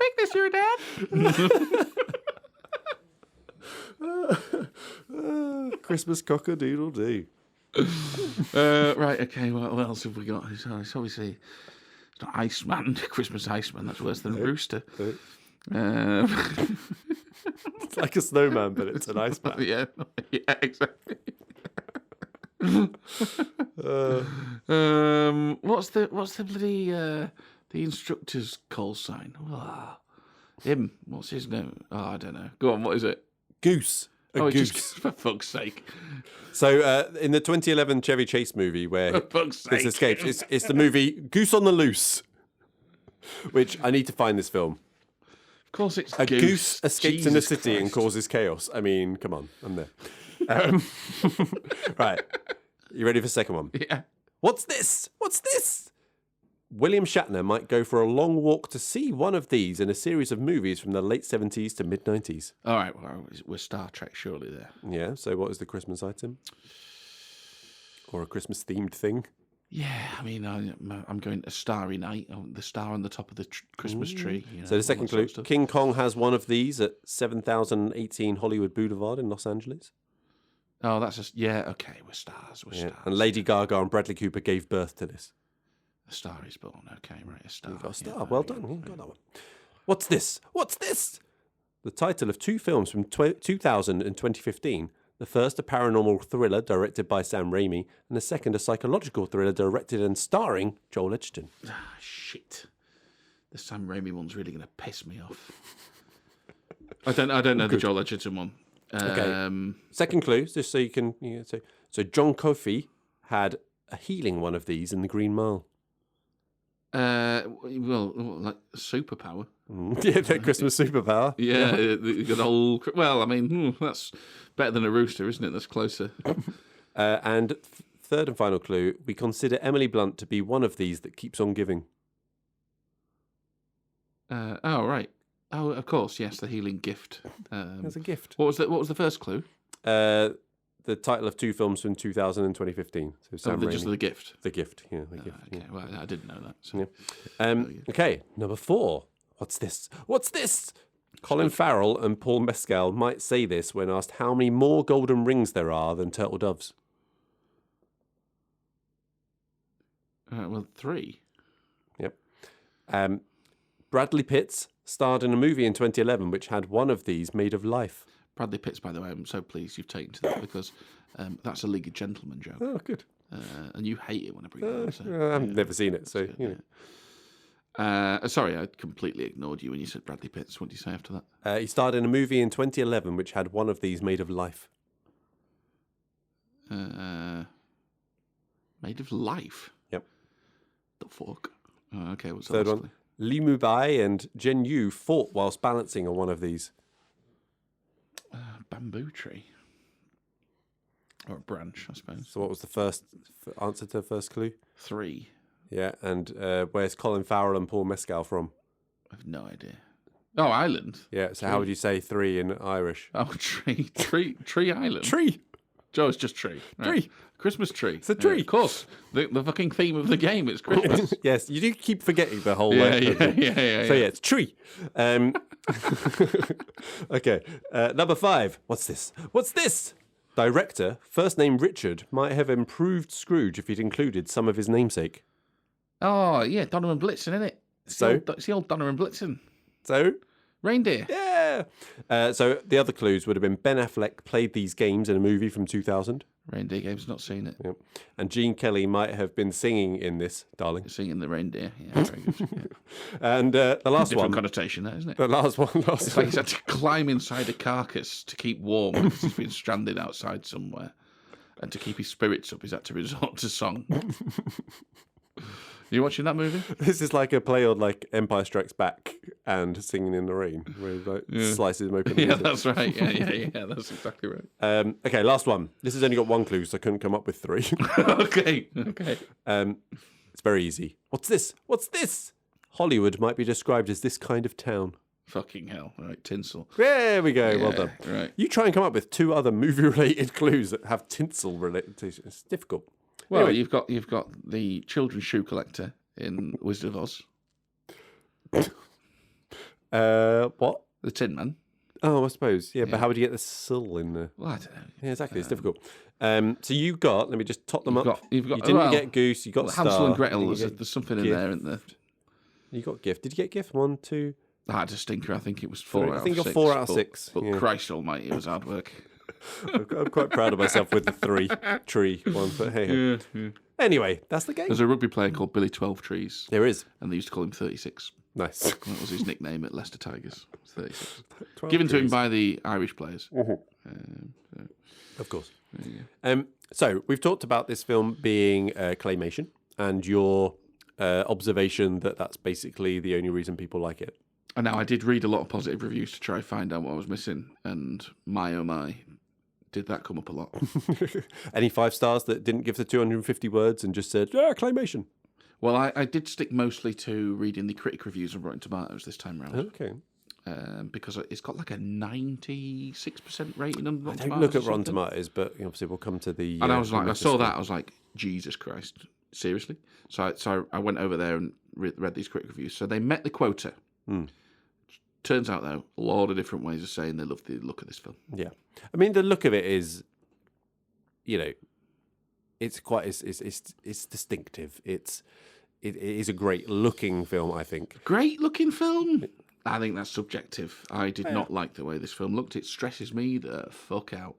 speak this year, Dad? Christmas cock-a-doodle-doo. Right, okay, what else have we got? It's obviously it's not Iceman, Christmas Iceman, that's worse than Rooster. It's like a snowman, but it's an Iceman. Yeah, exactly. What's the bloody the instructor's call sign? Oh, him. What's his name? Oh, I don't know. Go on. What is it? Goose. Goose. For fuck's sake. So in the 2011 Chevy Chase movie where this escapes, it's the movie Goose on the Loose, which I need to find this film. Of course, it's a goose escapes in the city Christ. and causes chaos. I mean, come on, I'm there. Right, you ready for the second one? Yeah. What's this? What's this? William Shatner might go for a long walk to see one of these in a series of movies from the late 70s to mid 90s. All right, well, we're Star Trek surely there. Yeah. So, what is the Christmas item? Or a Christmas themed thing? Yeah, I mean, I'm going a Starry Night, the star on the top of the Christmas tree. You know, so the second clue, King Kong has one of these at 7018 Hollywood Boulevard in Los Angeles. Oh, that's just, yeah, okay, we're stars, we're stars. And Lady Gaga and Bradley Cooper gave birth to this. A Star is Born, okay, right, a star. You got a star, well done, you got that one. What's this? What's this? The title of two films from 2000 and 2015. The first, a paranormal thriller directed by Sam Raimi, and the second, a psychological thriller directed and starring Joel Edgerton. Ah, shit. The Sam Raimi one's really going to piss me off. I don't know the Joel Edgerton one. Okay. Second clue, just so you can... So John Coffey had a healing one of these in the Green Mile. Well, like superpower. Yeah, the Christmas superpower. Yeah, the good old... Well, I mean, that's better than a rooster, isn't it? That's closer. And third and final clue, we consider Emily Blunt to be one of these that keeps on giving. Oh, right. Oh, of course, yes, the healing gift. There's a gift. What was the first clue? The title of two films from 2000 and 2015. So Sam Raimi. Just the gift. The gift, yeah. The gift. Okay, yeah. well, I didn't know that. So. Yeah. Okay, number 4. What's this? What's this? Colin Farrell and Paul Mescal might say this when asked how many more golden rings there are than turtle doves. Well, 3. Yep. Bradley Pitts starred in a movie in 2011 which had one of these made of life. Bradley Pitts, by the way, I'm so pleased you've taken to that because that's a League of Gentlemen joke. Oh, good. And you hate it when I bring that up. So, I've never seen it, so, you know. Sorry, I completely ignored you when you said Bradley Pitts. What do you say after that? He starred in a movie in 2011 which had one of these made of life. Made of life? Yep. The fuck? Okay, what's Third the one? Lee Mubai and Jen Yu fought whilst balancing on one of these. Bamboo tree. Or a branch, I suppose. So what was the first answer to the first clue? 3. Yeah, and where's Colin Farrell and Paul Mescal from? I have no idea. Oh, Ireland. Yeah, so how would you say 3 in Irish? Oh, tree island. Tree. Joe, it's just tree. Right. Tree. Christmas tree. It's a tree. Of course. The fucking theme of the game is Christmas. Yes, you do keep forgetting the whole yeah. So yeah, it's tree. Okay, number 5. What's this? What's this? Director, first name Richard, might have improved Scrooge if he'd included some of his namesake. Oh, yeah, Donovan Blitzen, isn't it? It's the old Donovan Blitzen. So? Reindeer. Yeah. So the other clues would have been Ben Affleck played these games in a movie from 2000. Reindeer games, not seen it. Yep. And Gene Kelly might have been singing in this, darling. Singing the reindeer. Yeah, very good. Yeah. And the last Different one. connotation, that, isn't it? The last one. It's like he's had to climb inside a carcass to keep warm because he's been stranded outside somewhere. And to keep his spirits up, he's had to resort to song. You watching that movie? This is like a play on like Empire Strikes Back and Singing in the Rain, where he like slices them open. Yeah, that's right. Yeah, that's exactly right. Okay, last one. This has only got 1 clue, so I couldn't come up with 3. Okay. It's very easy. What's this? What's this? Hollywood might be described as this kind of town. Fucking hell. All right, tinsel. There we go. Well done. Right. You try and come up with 2 other movie-related clues that have tinsel related to it. It's difficult. Well, Anyway. you've got the children's shoe collector in Wizard of Oz. What? The Tin Man. Oh, I suppose. Yeah, but how would you get the sill in there? Well, I don't know. Yeah, exactly. It's difficult. So you got. Let me just top them up. You've got. You didn't get Goose. You got Star. Hansel and Gretel. There's something in there, isn't there? You got Gift. Did you get Gift? 1, 2. I had a stinker. I think it was 4 out of 6. I think you're 4 out of 6. But Christ Almighty, it was hard work. I'm quite proud of myself with the 3 tree one. But hey. Yeah. Anyway, that's the game. There's a rugby player called Billy 12 Trees. There is. And they used to call him 36. Nice. That was his nickname at Leicester Tigers. 36. Given to him by the Irish players. Of course. So we've talked about this film being claymation, and your observation that that's basically the only reason people like it. And now I did read a lot of positive reviews to try and find out what I was missing, and my oh my, did that come up a lot. Any 5 stars that didn't give the 250 words and just said, yeah, claymation? Well, I did stick mostly to reading the critic reviews on Rotten Tomatoes this time round. Okay. Because it's got like a 96% rating on Rotten Tomatoes. I don't look at Rotten Tomatoes, but obviously we'll come to the... And I was like, I saw that, I was like, Jesus Christ, seriously? So I went over there and read these critic reviews. So they met the quota. Turns out, though, a lot of different ways of saying they love the look of this film. Yeah. I mean, the look of it is, it's quite, it's distinctive. It is a great looking film, I think. Great looking film? I think that's subjective. I did not like the way this film looked. It stresses me the fuck out.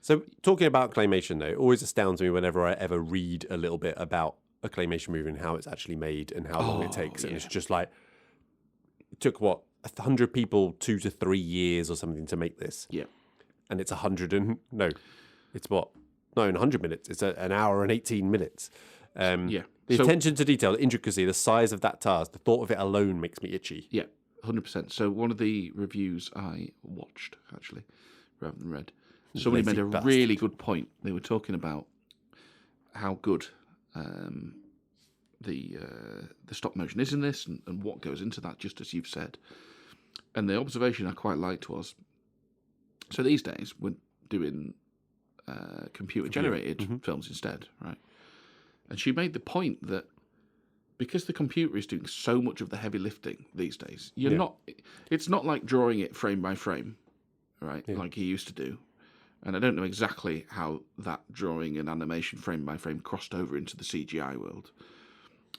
So, talking about claymation, though, it always astounds me whenever I ever read a little bit about a claymation movie and how it's actually made and how long it takes. Yeah. And it's just like, it took, 100 people 2 to 3 years or something to make this. Yeah. And it's 100 and... No, it's what? No, in 100 minutes. It's an hour and 18 minutes. Yeah. The attention to detail, the intricacy, the size of that task, the thought of it alone makes me itchy. Yeah, 100%. So one of the reviews I watched, actually, rather than read, somebody made a really good point. They were talking about how good the stop motion is in this and what goes into that, just as you've said. And the observation I quite liked was, so these days we're doing computer-generated films instead, right? And she made the point that because the computer is doing so much of the heavy lifting these days, it's not like drawing it frame by frame, right? Yeah. Like you used to do. And I don't know exactly how that drawing and animation frame by frame crossed over into the CGI world.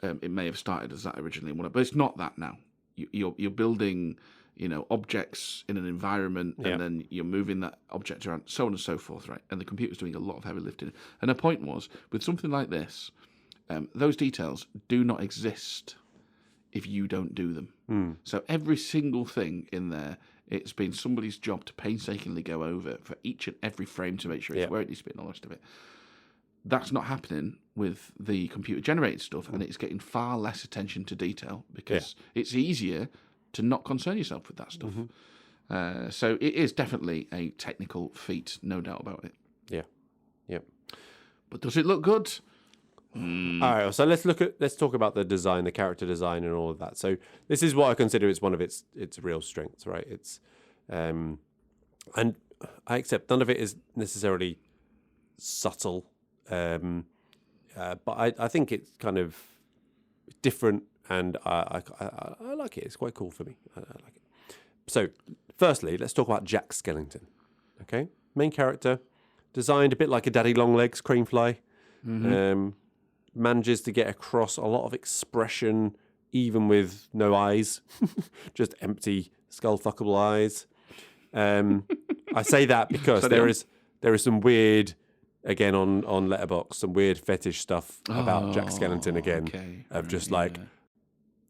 It may have started as that originally, but it's not that now. You're building, objects in an environment, and then you're moving that object around, so on and so forth, right? And the computer's doing a lot of heavy lifting. And her point was, with something like this, those details do not exist if you don't do them. So every single thing in there, it's been somebody's job to painstakingly go over for each and every frame to make sure it's where it needs to be and all the rest of it. That's not happening with the computer-generated stuff, and it's getting far less attention to detail because it's easier to not concern yourself with that stuff. So it is definitely a technical feat, no doubt about it. Yeah. But does it look good? All right, so let's talk about the design, the character design, and all of that. So this is what I consider is one of its real strengths, right? It's and I accept none of it is necessarily subtle, but I think it's kind of different, and I like it. It's quite cool for me. I like it. So firstly, let's talk about Jack Skellington. Okay, main character, designed a bit like a Daddy Longlegs crane fly. Manages to get across a lot of expression, even with no eyes, just empty skull-fuckable eyes. I say that because there is some weird, again on Letterboxd, some weird fetish stuff about Jack Skellington again, just like.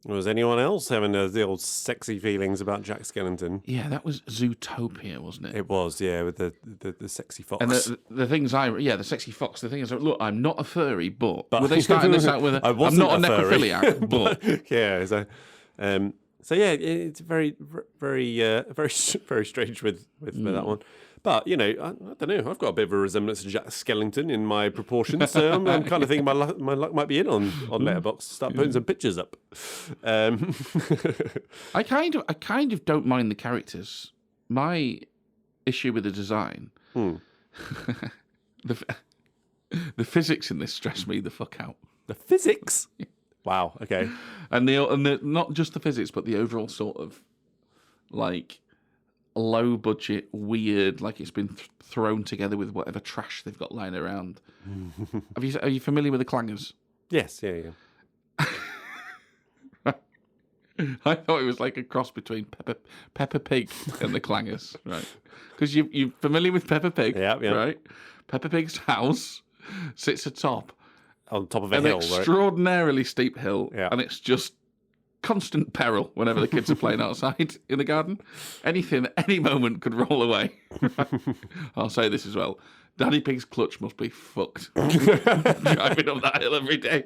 Was anyone else having the old sexy feelings about Jack Skellington? Yeah, that was Zootopia, wasn't it? It was, yeah, with the sexy fox. And the things the sexy fox. The thing is, look, I'm not a furry, but were they starting this out with I'm not a necrophiliac, but yeah. So yeah, it's very, very, very, very strange with that one. But, I don't know. I've got a bit of a resemblance to Jack Skellington in my proportions. So I'm kind of thinking my luck might be in on Letterboxd. Start putting some pictures up. I kind of don't mind the characters. My issue with the design, the physics in this stress me the fuck out. The physics? Wow. Okay. And the not just the physics, but the overall sort of like low budget, weird, like it's been thrown together with whatever trash they've got lying around. Are you familiar with the clangers? Yes. Yeah. I thought it was like a cross between Peppa Pig and the clangers, right? Because you're familiar with Peppa Pig, right? Peppa Pig's house sits atop on top of a an hill, extraordinarily steep hill, and it's just constant peril whenever the kids are playing outside in the garden. Anything at any moment could roll away. I'll say this as well. Daddy Pig's clutch must be fucked driving up that hill every day.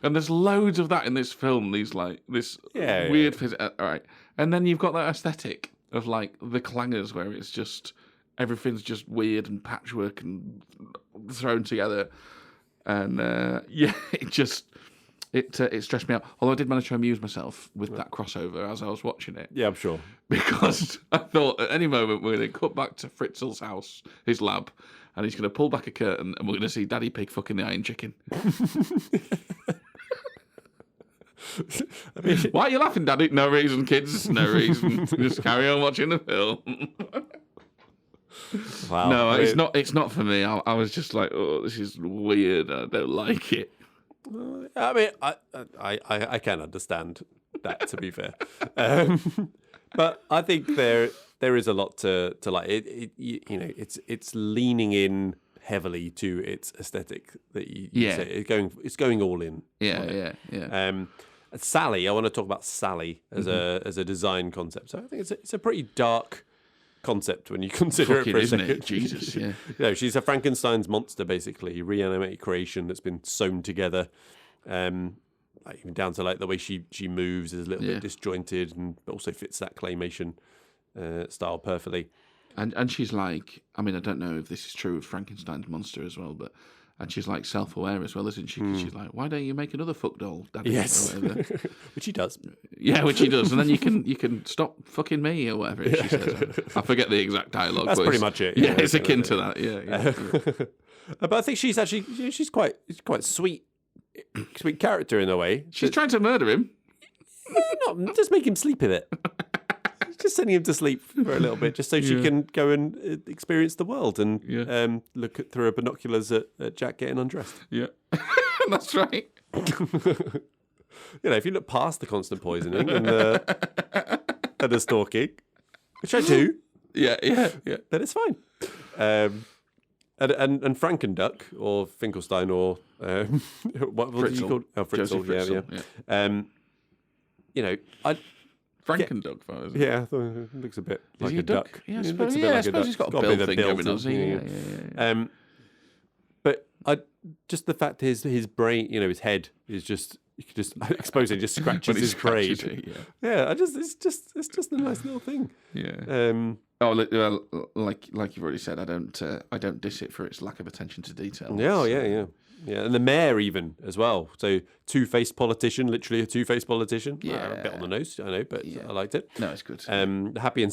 And there's loads of that in this film. These like this weird all right. And then you've got that aesthetic of like the clangers where it's just everything's just weird and patchwork and thrown together. And it stressed me out. Although I did manage to amuse myself with that crossover as I was watching it. Yeah, I'm sure. Because I thought at any moment we're going to cut back to Fritzl's house, his lab, and he's going to pull back a curtain and we're going to see Daddy Pig fucking the Iron Chicken. I mean, why are you laughing, Daddy? No reason, kids. No reason. Just carry on watching the film. Wow. No, it's not for me. I was just like, oh, this is weird. I don't like it. I mean, I can understand that, to be fair, but I think there is a lot to like. It's leaning in heavily to its aesthetic that you say. It's going all in. Yeah. Sally, I want to talk about Sally as a design concept. So I think it's a pretty dark concept when you consider it for a second. Isn't it? Jesus, yeah. She's a Frankenstein's monster, basically, reanimated creation that's been sewn together, like even down to like the way she moves is a little bit disjointed, and also fits that claymation style perfectly. And she's like, I mean, I don't know if this is true of Frankenstein's monster as well, but. And she's like self-aware as well, isn't she? 'Cause she's like, "Why don't you make another fuck doll, Daddy?" Yes, or whatever. Which he does. Yeah, which he does, and then you can stop fucking me or whatever she says. I forget the exact dialogue. That's pretty much it. Yeah, it's akin to that. Yeah. But I think she's actually she's quite sweet character in a way. She's trying to murder him. Not just make him sleep with it. Just sending him to sleep for a little bit, just so she can go and experience the world and look through her binoculars at Jack getting undressed. Yeah, that's right. If you look past the constant poisoning and the stalking, which I do, yeah, then it's fine. And Frankenduck or Finkelstein or what did you call? Oh, Fritzl. Yeah. Frankenduck, isn't it? Yeah, I thought it looks a bit like a duck. Yeah, I suppose he's got a bill thing going on. Yeah. But just the fact his brain, his head is just, you could just expose it, just scratches his brain. It's just a nice little thing. Yeah. Like you've already said, I don't diss it for its lack of attention to detail. Yeah, and the mayor even as well. So two-faced politician, literally a two-faced politician. Yeah, a bit on the nose, I know, but I liked it. No, it's good. The happy and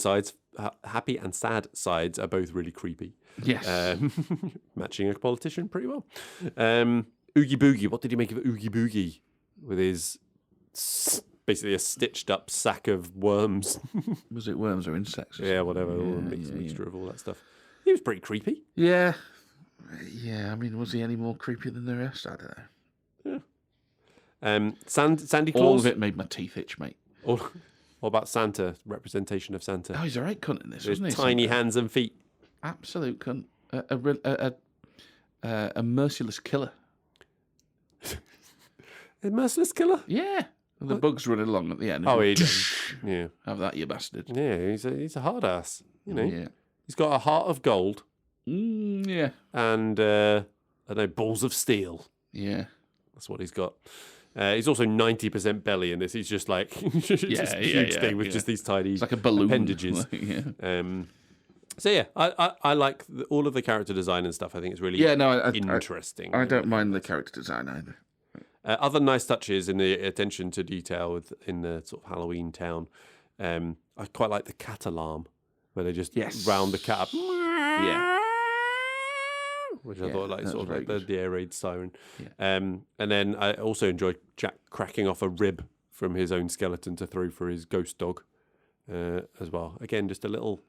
sad sides are both really creepy. Yes, matching a politician pretty well. Oogie Boogie, what did you make of Oogie Boogie with his basically a stitched-up sack of worms? Was it worms or insects? Yeah, whatever, a mixture of all that stuff. He was pretty creepy. Yeah. Yeah, I mean, was he any more creepy than the rest? I don't know. Yeah. Sandy Claus? All of it made my teeth itch, mate. What about Santa? Representation of Santa. Oh, he's a right cunt in this, His wasn't he? Tiny hands and feet. Absolute cunt. A merciless killer. A merciless killer? Yeah. And the bugs running along at the end. Oh, he does. Yeah. Have that, you bastard. Yeah, he's a hard ass. Yeah. He's got a heart of gold. Yeah. And, I don't know, balls of steel. Yeah. That's what he's got. He's also 90% belly in this. He's just like, just huge thing with just these tiny it's like a balloon. appendages. So yeah, I like all of the character design and stuff. I think it's really interesting. I don't mind the character design either. Other nice touches in the attention to detail in the sort of Halloween town. I quite like the cat alarm, where they just round the cat up. Yeah. which I thought sort of like the air raid siren. Yeah. And then I also enjoyed Jack cracking off a rib from his own skeleton to throw for his ghost dog as well. Again, just a little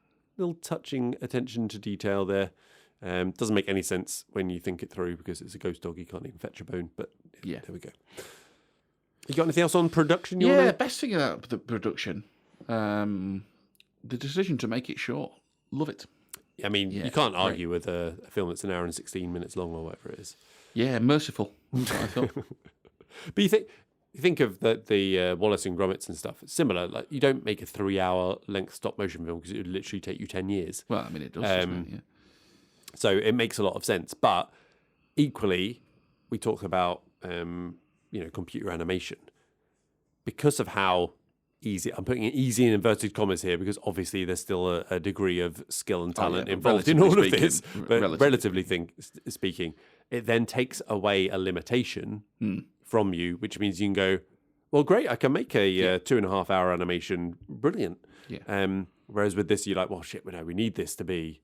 touching attention to detail there. Doesn't make any sense when you think it through because it's a ghost dog. You can't even fetch a bone. But there we go. You got anything else on production? Best thing about the production, the decision to make it short. Love it. I mean, you can't argue with a film that's an hour and 16 minutes long or whatever it is. Yeah, merciful. That's what I thought. But you think of the Wallace and Gromits and stuff. It's similar. Like you don't make a 3-hour length stop motion film because it would literally take you 10 years. Well, I mean, it does. Doesn't it? Yeah. So it makes a lot of sense. But equally, we talk about computer animation because of how easy. I'm putting it easy in inverted commas here because obviously there's still a degree of skill and talent involved in all of this. But relatively speaking, it then takes away a limitation from you, which means you can go, well, great, I can make a 2.5 hour animation. Brilliant. Yeah. Whereas with this, you're like, well, shit, we need this to be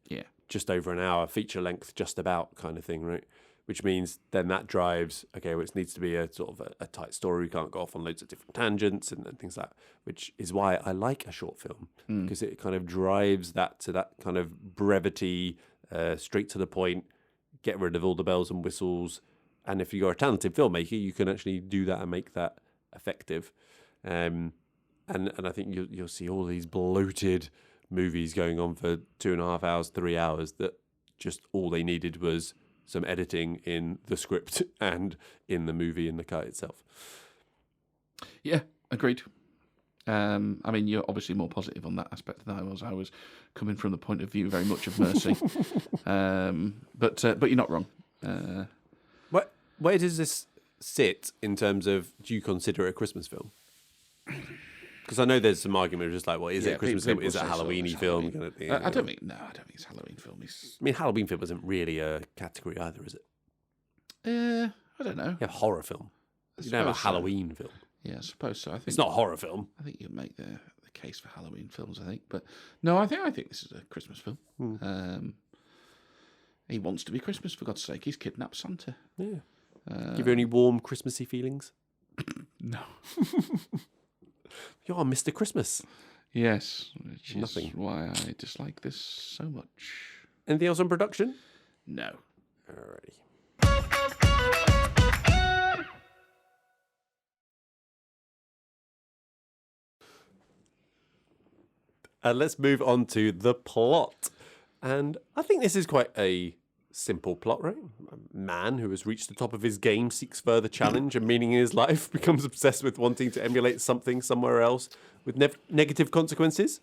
just over an hour, feature length, just about kind of thing, right? Which means then that drives, okay, well, it needs to be a sort of a tight story. We can't go off on loads of different tangents and things like that, which is why I like a short film because it kind of drives that to that kind of brevity, straight to the point, get rid of all the bells and whistles. And if you're a talented filmmaker, you can actually do that and make that effective. And I think you'll see all these bloated movies going on for 2.5 hours, 3 hours that just all they needed was some editing in the script and in the movie, in the cut itself. Yeah, agreed. I mean, you're obviously more positive on that aspect than I was. I was coming from the point of view very much of mercy. But you're not wrong. Where does this sit in terms of, do you consider it a Christmas film? Because I know there's some argument just like, well, is it a Christmas film? Is it a Halloween-y film? Kind of thing, I don't think it's a Halloween film. I mean, Halloween film isn't really a category either, is it? I don't know. You have horror film. You don't have a Halloween film. Yeah, I suppose so. I think it's not a horror film. I think you can make the case for Halloween films, I think. But no, I think this is a Christmas film. He wants to be Christmas, for God's sake. He's kidnapped Santa. Yeah. Give you any warm Christmassy feelings? No. You're Mr. Christmas. Yes, which is why I dislike this so much. Anything else on production? No. Alrighty. Let's move on to the plot. And I think this is quite a simple plot, right? A man who has reached the top of his game seeks further challenge and meaning in his life, becomes obsessed with wanting to emulate something somewhere else with negative consequences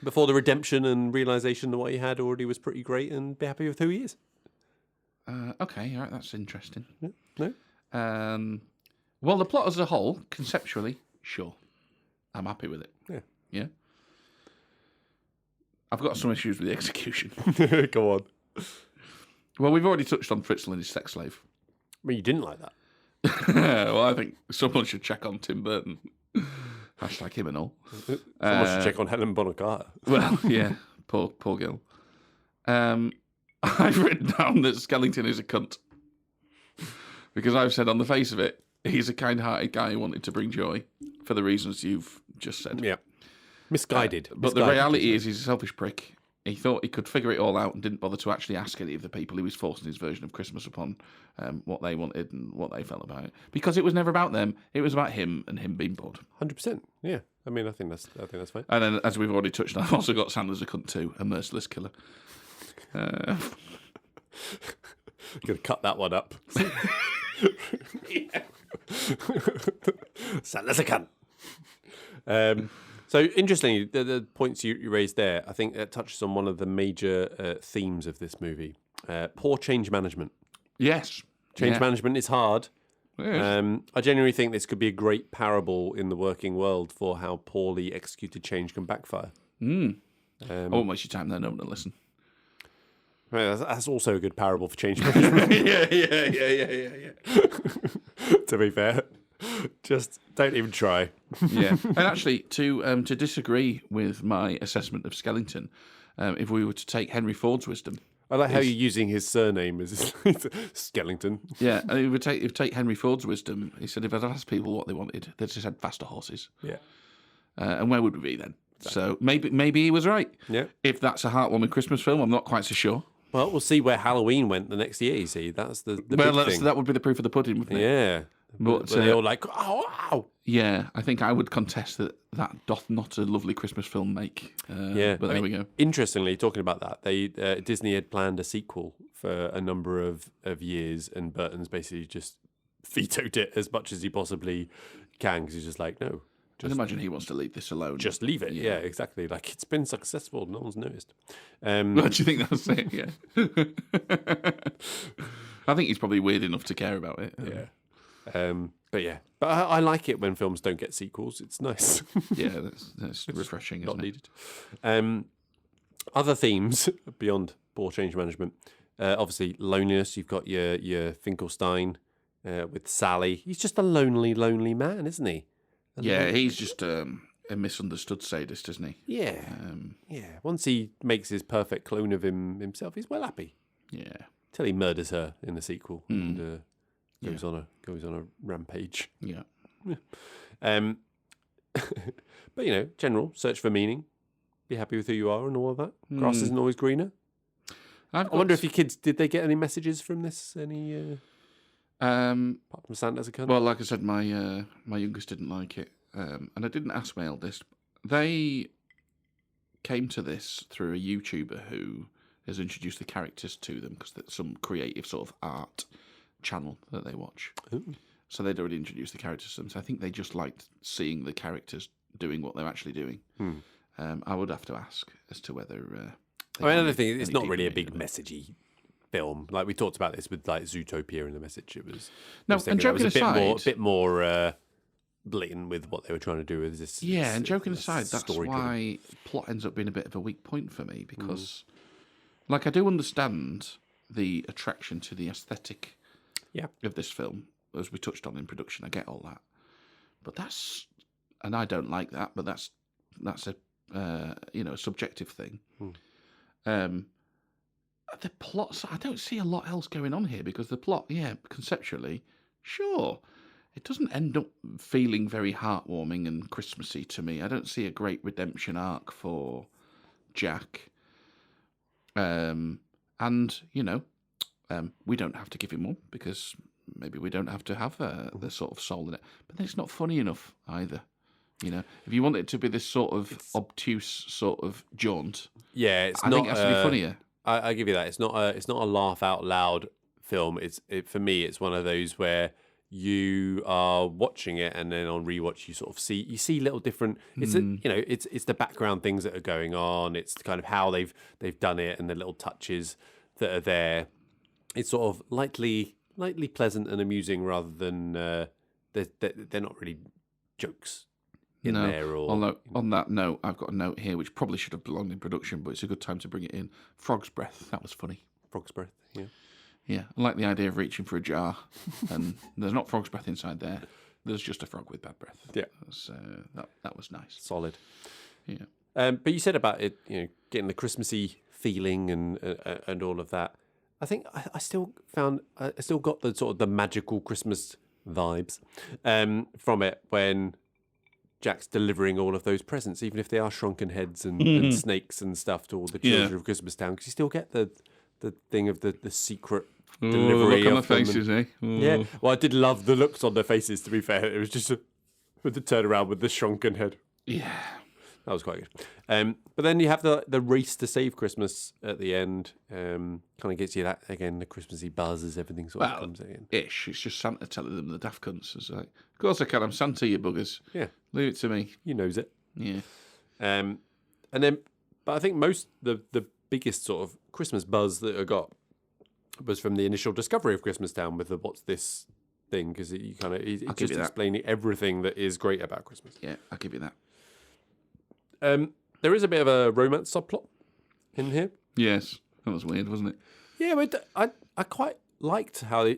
before the redemption and realization that what he had already was pretty great and be happy with who he is. Okay, all right, that's interesting. No? Well, the plot as a whole, conceptually, sure. I'm happy with it. Yeah? I've got some issues with the execution. Go on. Well, we've already touched on Fritzl and his sex slave. I mean, you didn't like that. Well, I think someone should check on Tim Burton. Hashtag him and all. Someone should check on Helen Bonham Carter. Well, yeah, poor girl. I've written down that Skellington is a cunt. Because I've said on the face of it, he's a kind-hearted guy who wanted to bring joy for the reasons you've just said. Yeah. Misguided. But the reality is he's a selfish prick. He thought he could figure it all out and didn't bother to actually ask any of the people he was forcing his version of Christmas upon what they wanted and what they felt about it. Because it was never about them. It was about him and him being bored. 100%. Yeah. I mean, I think that's fine. And then, as we've already touched on, I've also got Sandler's a cunt too, a merciless killer. You're going to cut that one up. Sandler's a cunt. So, interestingly, the points you raised there, I think that touches on one of the major themes of this movie. Poor change management. Yes. Change management is hard. Yes. I genuinely think this could be a great parable in the working world for how poorly executed change can backfire. I won't waste your time there, no one will listen. Well, that's also a good parable for change management. Yeah. To be fair. Just don't even try. Yeah. And actually, to disagree with my assessment of Skellington, if we were to take Henry Ford's wisdom... I like how you're using his surname as Skellington. Yeah, and it would take Henry Ford's wisdom. He said if I'd asked people what they wanted, they'd just had faster horses. Yeah. And where would we be then? So maybe he was right. Yeah. If that's a heartwarming Christmas film, I'm not quite so sure. Well, we'll see where Halloween went the next year, you see. That's the big thing. That would be the proof of the pudding, wouldn't it? Yeah. But they're all like, oh, wow. Yeah, I think I would contest that doth not a lovely Christmas film make. But there we go. Interestingly, talking about that, Disney had planned a sequel for a number of years, and Burton's basically just vetoed it as much as he possibly can, because he's just like, no. I'd imagine he wants to leave this alone. Just leave it. Yeah, exactly. Like, it's been successful. No one's noticed. What do you think that's it? Yeah. I think he's probably weird enough to care about it. Yeah. But I like it when films don't get sequels. It's nice. Yeah, that's refreshing. Not isn't needed. Other themes beyond poor change management. Obviously, loneliness. You've got your Finkelstein with Sally. He's just a lonely man, isn't he? He's just a misunderstood sadist, isn't he? Yeah. Once he makes his perfect clone of himself, he's well happy. Yeah. Till he murders her in the sequel and goes on a rampage. Yeah. But general search for meaning, be happy with who you are, and all of that. Grass isn't always greener. I wonder if your kids did they get any messages from this? Any apart from Santa's a cunt? Well, like I said, my youngest didn't like it, and I didn't ask my eldest. They came to this through a YouTuber who has introduced the characters to them because there's some creative sort of art channel that they watch. Ooh. So they'd already introduced the characters to them. So I think they just liked seeing the characters doing what they're actually doing. I would have to ask as to whether. Another thing, it's not really a big messagey film. Like we talked about this with like Zootopia and the message. It was and joking aside, a bit more blatant with what they were trying to do with this. Yeah, and joking aside, that's why plot ends up being a bit of a weak point for me because, like, I do understand the attraction to the aesthetic of this film, as we touched on in production. I get all that, but and I don't like that, but that's a a subjective thing. The plots, I don't see a lot else going on here because the plot, conceptually, sure, it doesn't end up feeling very heartwarming and Christmassy to me. I don't see a great redemption arc for Jack. We don't have to give him one because maybe we don't have to have the sort of soul in it. But then it's not funny enough either. If you want it to be this sort of obtuse sort of jaunt, I think it has to be funnier. I give you that. It's not a laugh out loud film. For me, it's one of those where you are watching it and then on rewatch you sort of see little different. It's it's the background things that are going on. It's kind of how they've done it and the little touches that are there. It's sort of lightly pleasant and amusing rather than they're not really jokes. Although on that note, I've got a note here which probably should have belonged in production, but it's a good time to bring it in. Frog's breath, that was funny. Frog's breath, yeah. Yeah, I like the idea of reaching for a jar, and there's not frog's breath inside there. There's just a frog with bad breath. Yeah, that was nice, solid. Yeah, but you said about it, getting the Christmassy feeling and all of that. I think I still got the sort of the magical Christmas vibes from it when Jack's delivering all of those presents, even if they are shrunken heads and snakes and stuff to all the children of Christmas Town, because you still get the thing of the secret delivery. Look on the faces, eh? Ooh. Yeah. Well, I did love the looks on their faces, to be fair. It was just with the turnaround with the shrunken head. Yeah. That was quite good. But then you have the race to save Christmas at the end. Kind of gets you that, again, the Christmassy buzz as everything sort of comes in. Ish. It's just Santa telling them the daft cunts. It's like, of course I can. I'm Santa, you buggers. Yeah. Leave it to me. You knows it. Yeah. But I think the biggest sort of Christmas buzz that I got was from the initial discovery of Christmas Town with the what's this thing, because he's just explaining everything that is great about Christmas. Yeah, I'll give you that. There is a bit of a romance subplot in here. Yes, that was weird, wasn't it? Yeah, but I quite liked how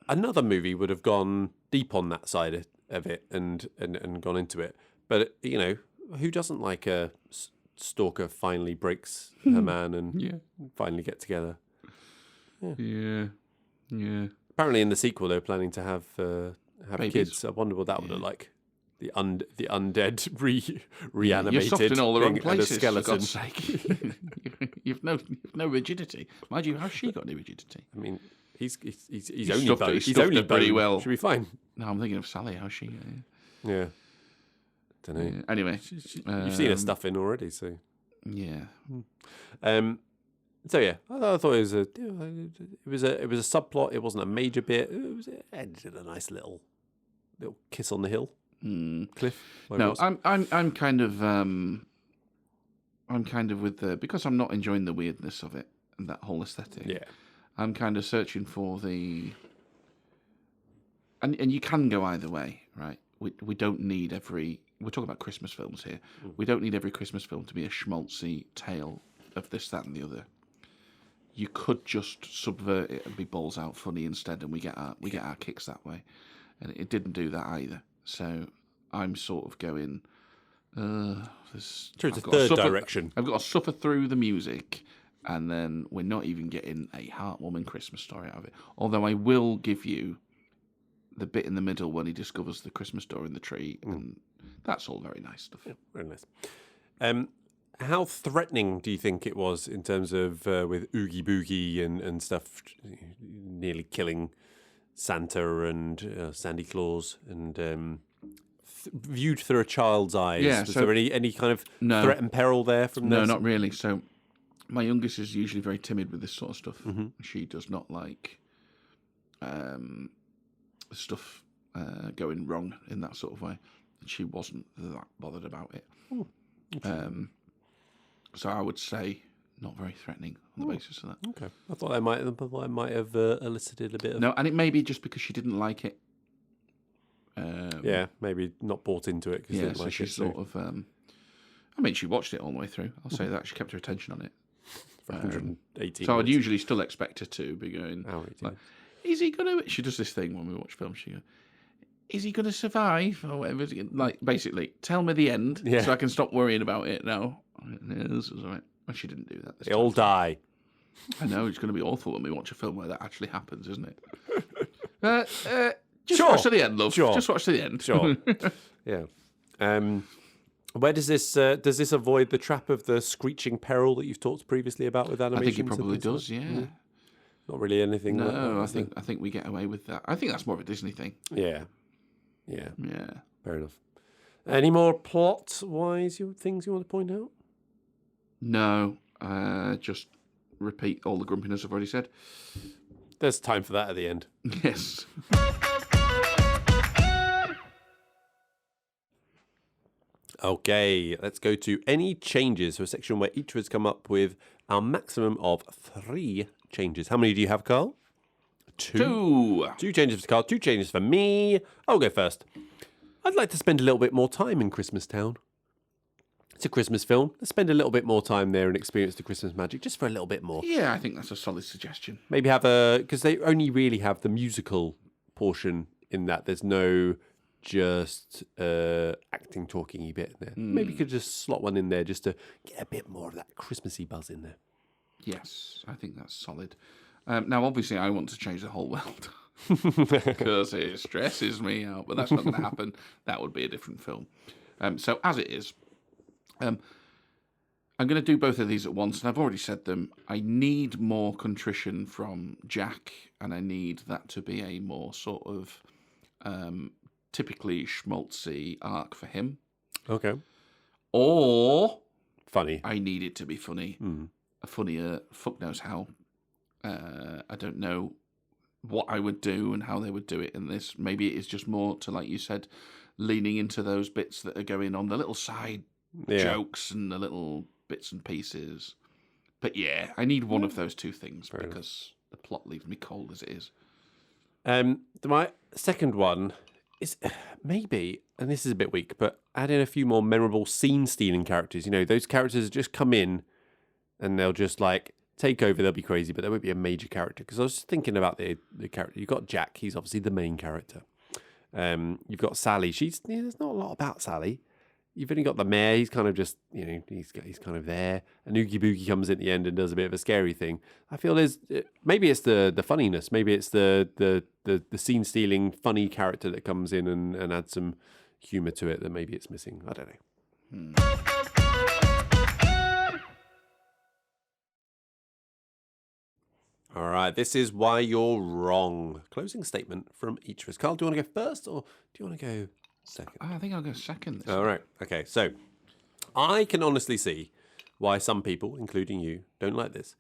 another movie would have gone deep on that side of it and gone into it. But who doesn't like a stalker finally breaks her man and finally get together? Yeah. Apparently, in the sequel, they're planning to have Babies. kids. I wonder what that would look like. The undead reanimated. You're soft in all the wrong thing and a places, for skeleton. God's sake. You've no rigidity. Mind you, how's she got any rigidity? I mean, he's He's only stuffed bone. it- He's stuffed only it pretty bone. well. Should be fine. No, I'm thinking of Sally. How's she? Yeah. Don't know. Anyway, You've seen her stuff in already, so. Yeah. So yeah, I thought it was a subplot. It wasn't a major bit. It ended in a nice little kiss on the hill. Cliff. No, I'm kind of with the, because I'm not enjoying the weirdness of it and that whole aesthetic. Yeah. I'm kind of searching for the, and you can go either way, right? We don't need we're talking about Christmas films here. We don't need every Christmas film to be a schmaltzy tale of this, that, and the other. You could just subvert it and be balls out funny instead, and we get our kicks that way. And it didn't do that either. So I'm sort of going, It's a third direction. I've got to suffer through the music, and then we're not even getting a heartwarming Christmas story out of it. Although I will give you the bit in the middle when he discovers the Christmas door in the tree, and that's all very nice stuff. Yeah, very nice. How threatening do you think it was in terms of with Oogie Boogie and stuff, nearly killing Santa and Sandy Claus, and viewed through a child's eyes? Yeah, was so- there any kind of No. threat and peril there from No, this? not really. So my youngest is usually very timid with this sort of stuff. She does not like stuff going wrong in that sort of way. And she wasn't that bothered about it. So I would say not very threatening on the basis of that. Okay, I thought I might have elicited a bit of No, and it may be just because she didn't like it. yeah, maybe not bought into it because Yeah, didn't so like she's it, sort of. I mean, she watched it all the way through. I'll say that she kept her attention on it. for 118. So I'd minutes. usually still expect her to be going. Hour 18 Like, is he gonna? She does this thing when we watch films. She goes, "Is he gonna survive?" Or whatever. Like, basically, tell me the end Yeah. so I can stop worrying about it now. Yeah, this is all right. And she didn't do that. This They all time. die. I know it's going to be awful when we watch a film where that actually happens, isn't it? Just Sure. watch to the end, love. Sure. Just watch to the end. Sure. Yeah. Where does this avoid the trap of the screeching peril that you've talked previously about with I animation? think it probably does. Yeah. Not really anything. like that, No, is I think we get away with that. I think that's more of a Disney thing. there? Yeah. Yeah. Fair enough. Any more plot-wise things you want to point out? No, just repeat all the grumpiness I've already said. There's time for that at the end. Yes. Okay, let's go to any changes. So a section where each of us come up with our maximum of 3 changes. How many do you have, Carl? 2. 2 changes for Carl, 2 changes for me. I'll go first. I'd like to spend a little bit more time in Christmas Town. It's a Christmas film. Let's spend a little bit more time there and experience the Christmas magic just for a little bit more. Yeah, I think that's a solid suggestion. Maybe have because they only really have the musical portion in that. There's no just acting, talking-y bit in there. Maybe you could just slot one in there just to get a bit more of that Christmassy buzz in there. Yes, I think that's solid. Now, obviously, I want to change the whole world because it stresses me out, but that's not going to happen. That would be a different film. So, as it is, I'm going to do both of these at once, and I've already said them. I need more contrition from Jack, and I need that to be a more sort of typically schmaltzy arc for him. Okay. Or Funny. I need it to be funny. A funnier, fuck knows how. I don't know what I would do and how they would do it in this. Maybe it is just more to, like you said, leaning into those bits that are going on, the little side jokes and the little bits and pieces. But yeah, I need one of those two things because the plot leaves me cold as it is. My second one is maybe, and this is a bit weak, but add in a few more memorable scene-stealing characters. You know, those characters just come in and they'll just like take over. They'll be crazy, but there won't be a major character. Because I was just thinking about the character. You've got Jack. He's obviously the main character. You've got Sally. There's not a lot about Sally. you've only got the mayor. He's kind of just, he's kind of there. And Oogie Boogie comes in at the end and does a bit of a scary thing. I feel maybe it's the funniness. Maybe it's the scene stealing funny character that comes in and adds some humour to it that maybe it's missing. I don't know. All right, this is why you're wrong. Closing statement from each of us. Carl, do you want to go first or do you want to go second? I think I'll go second. All right. Okay, so I can honestly see why some people, including you, don't like this.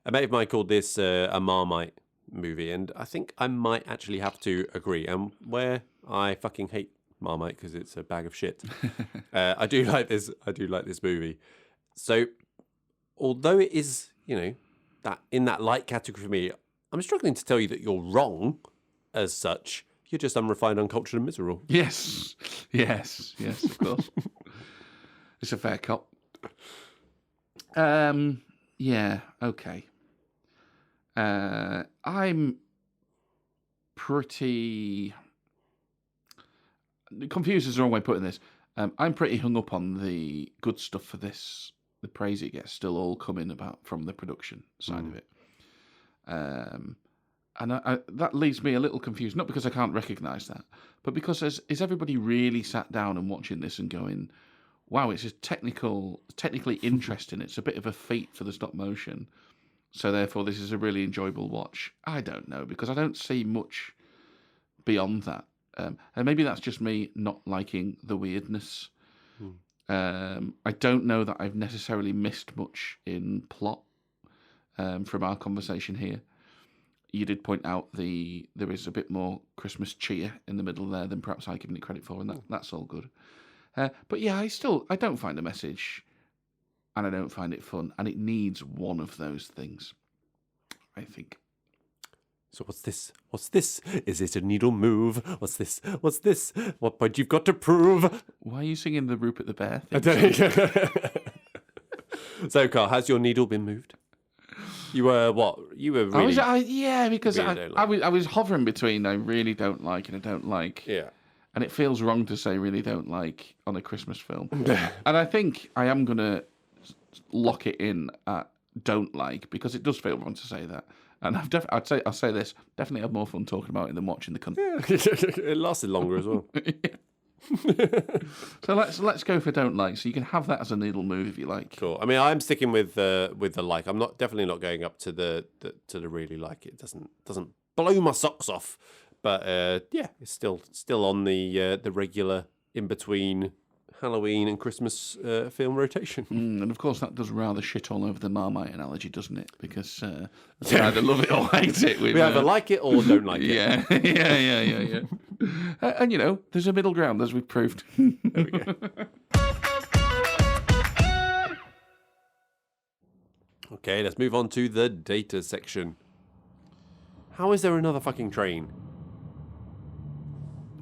A mate of mine called this a Marmite movie, and I think I might actually have to agree. And where I fucking hate Marmite because it's a bag of shit, I do like this. I do like this movie. So, although it is, that in that light category for me, I'm struggling to tell you that you're wrong as such. You're just unrefined, uncultured, and miserable. Yes, of course. It's a fair cop. Yeah, okay. I'm pretty... Confused is the wrong way of putting this. I'm pretty hung up on the good stuff for this. The praise it gets still all coming about from the production side of it. And that leaves me a little confused, not because I can't recognise that, but because is everybody really sat down and watching this and going, wow, it's just technically interesting. It's a bit of a feat for the stop motion. So therefore, this is a really enjoyable watch. I don't know, because I don't see much beyond that. And maybe that's just me not liking the weirdness. I don't know that I've necessarily missed much in plot from our conversation here. You did point out there is a bit more Christmas cheer in the middle there than perhaps I've given it credit for, and that's all good. But yeah, I don't find the message, and I don't find it fun, and it needs one of those things, I think. So what's this? What's this? Is it a needle move? What's this? What's this? What point you've got to prove? Why are you singing the Rupert the Bear thing? I don't. So, Carl, has your needle been moved? You were what? You were really... because I was hovering between I really don't like and I don't like. Yeah. And it feels wrong to say really don't like on a Christmas film. And I think I am going to lock it in at don't like, because it does feel wrong to say that. And I'll say this, definitely had more fun talking about it than watching the cunt. Yeah. It lasted longer as well. So let's go for don't like. So you can have that as a needle move if you like. Cool. I mean, I'm sticking with the like. I'm definitely not going up to the really like. It doesn't blow my socks off, but yeah, it's still on the regular in between Halloween and Christmas film rotation. And of course, that does rather shit all over the Marmite analogy, doesn't it? Because you either love it or hate it. We either like it or don't like it. Yeah. And there's a middle ground, as we've proved. There we go. Okay, let's move on to the data section. How is there another fucking train?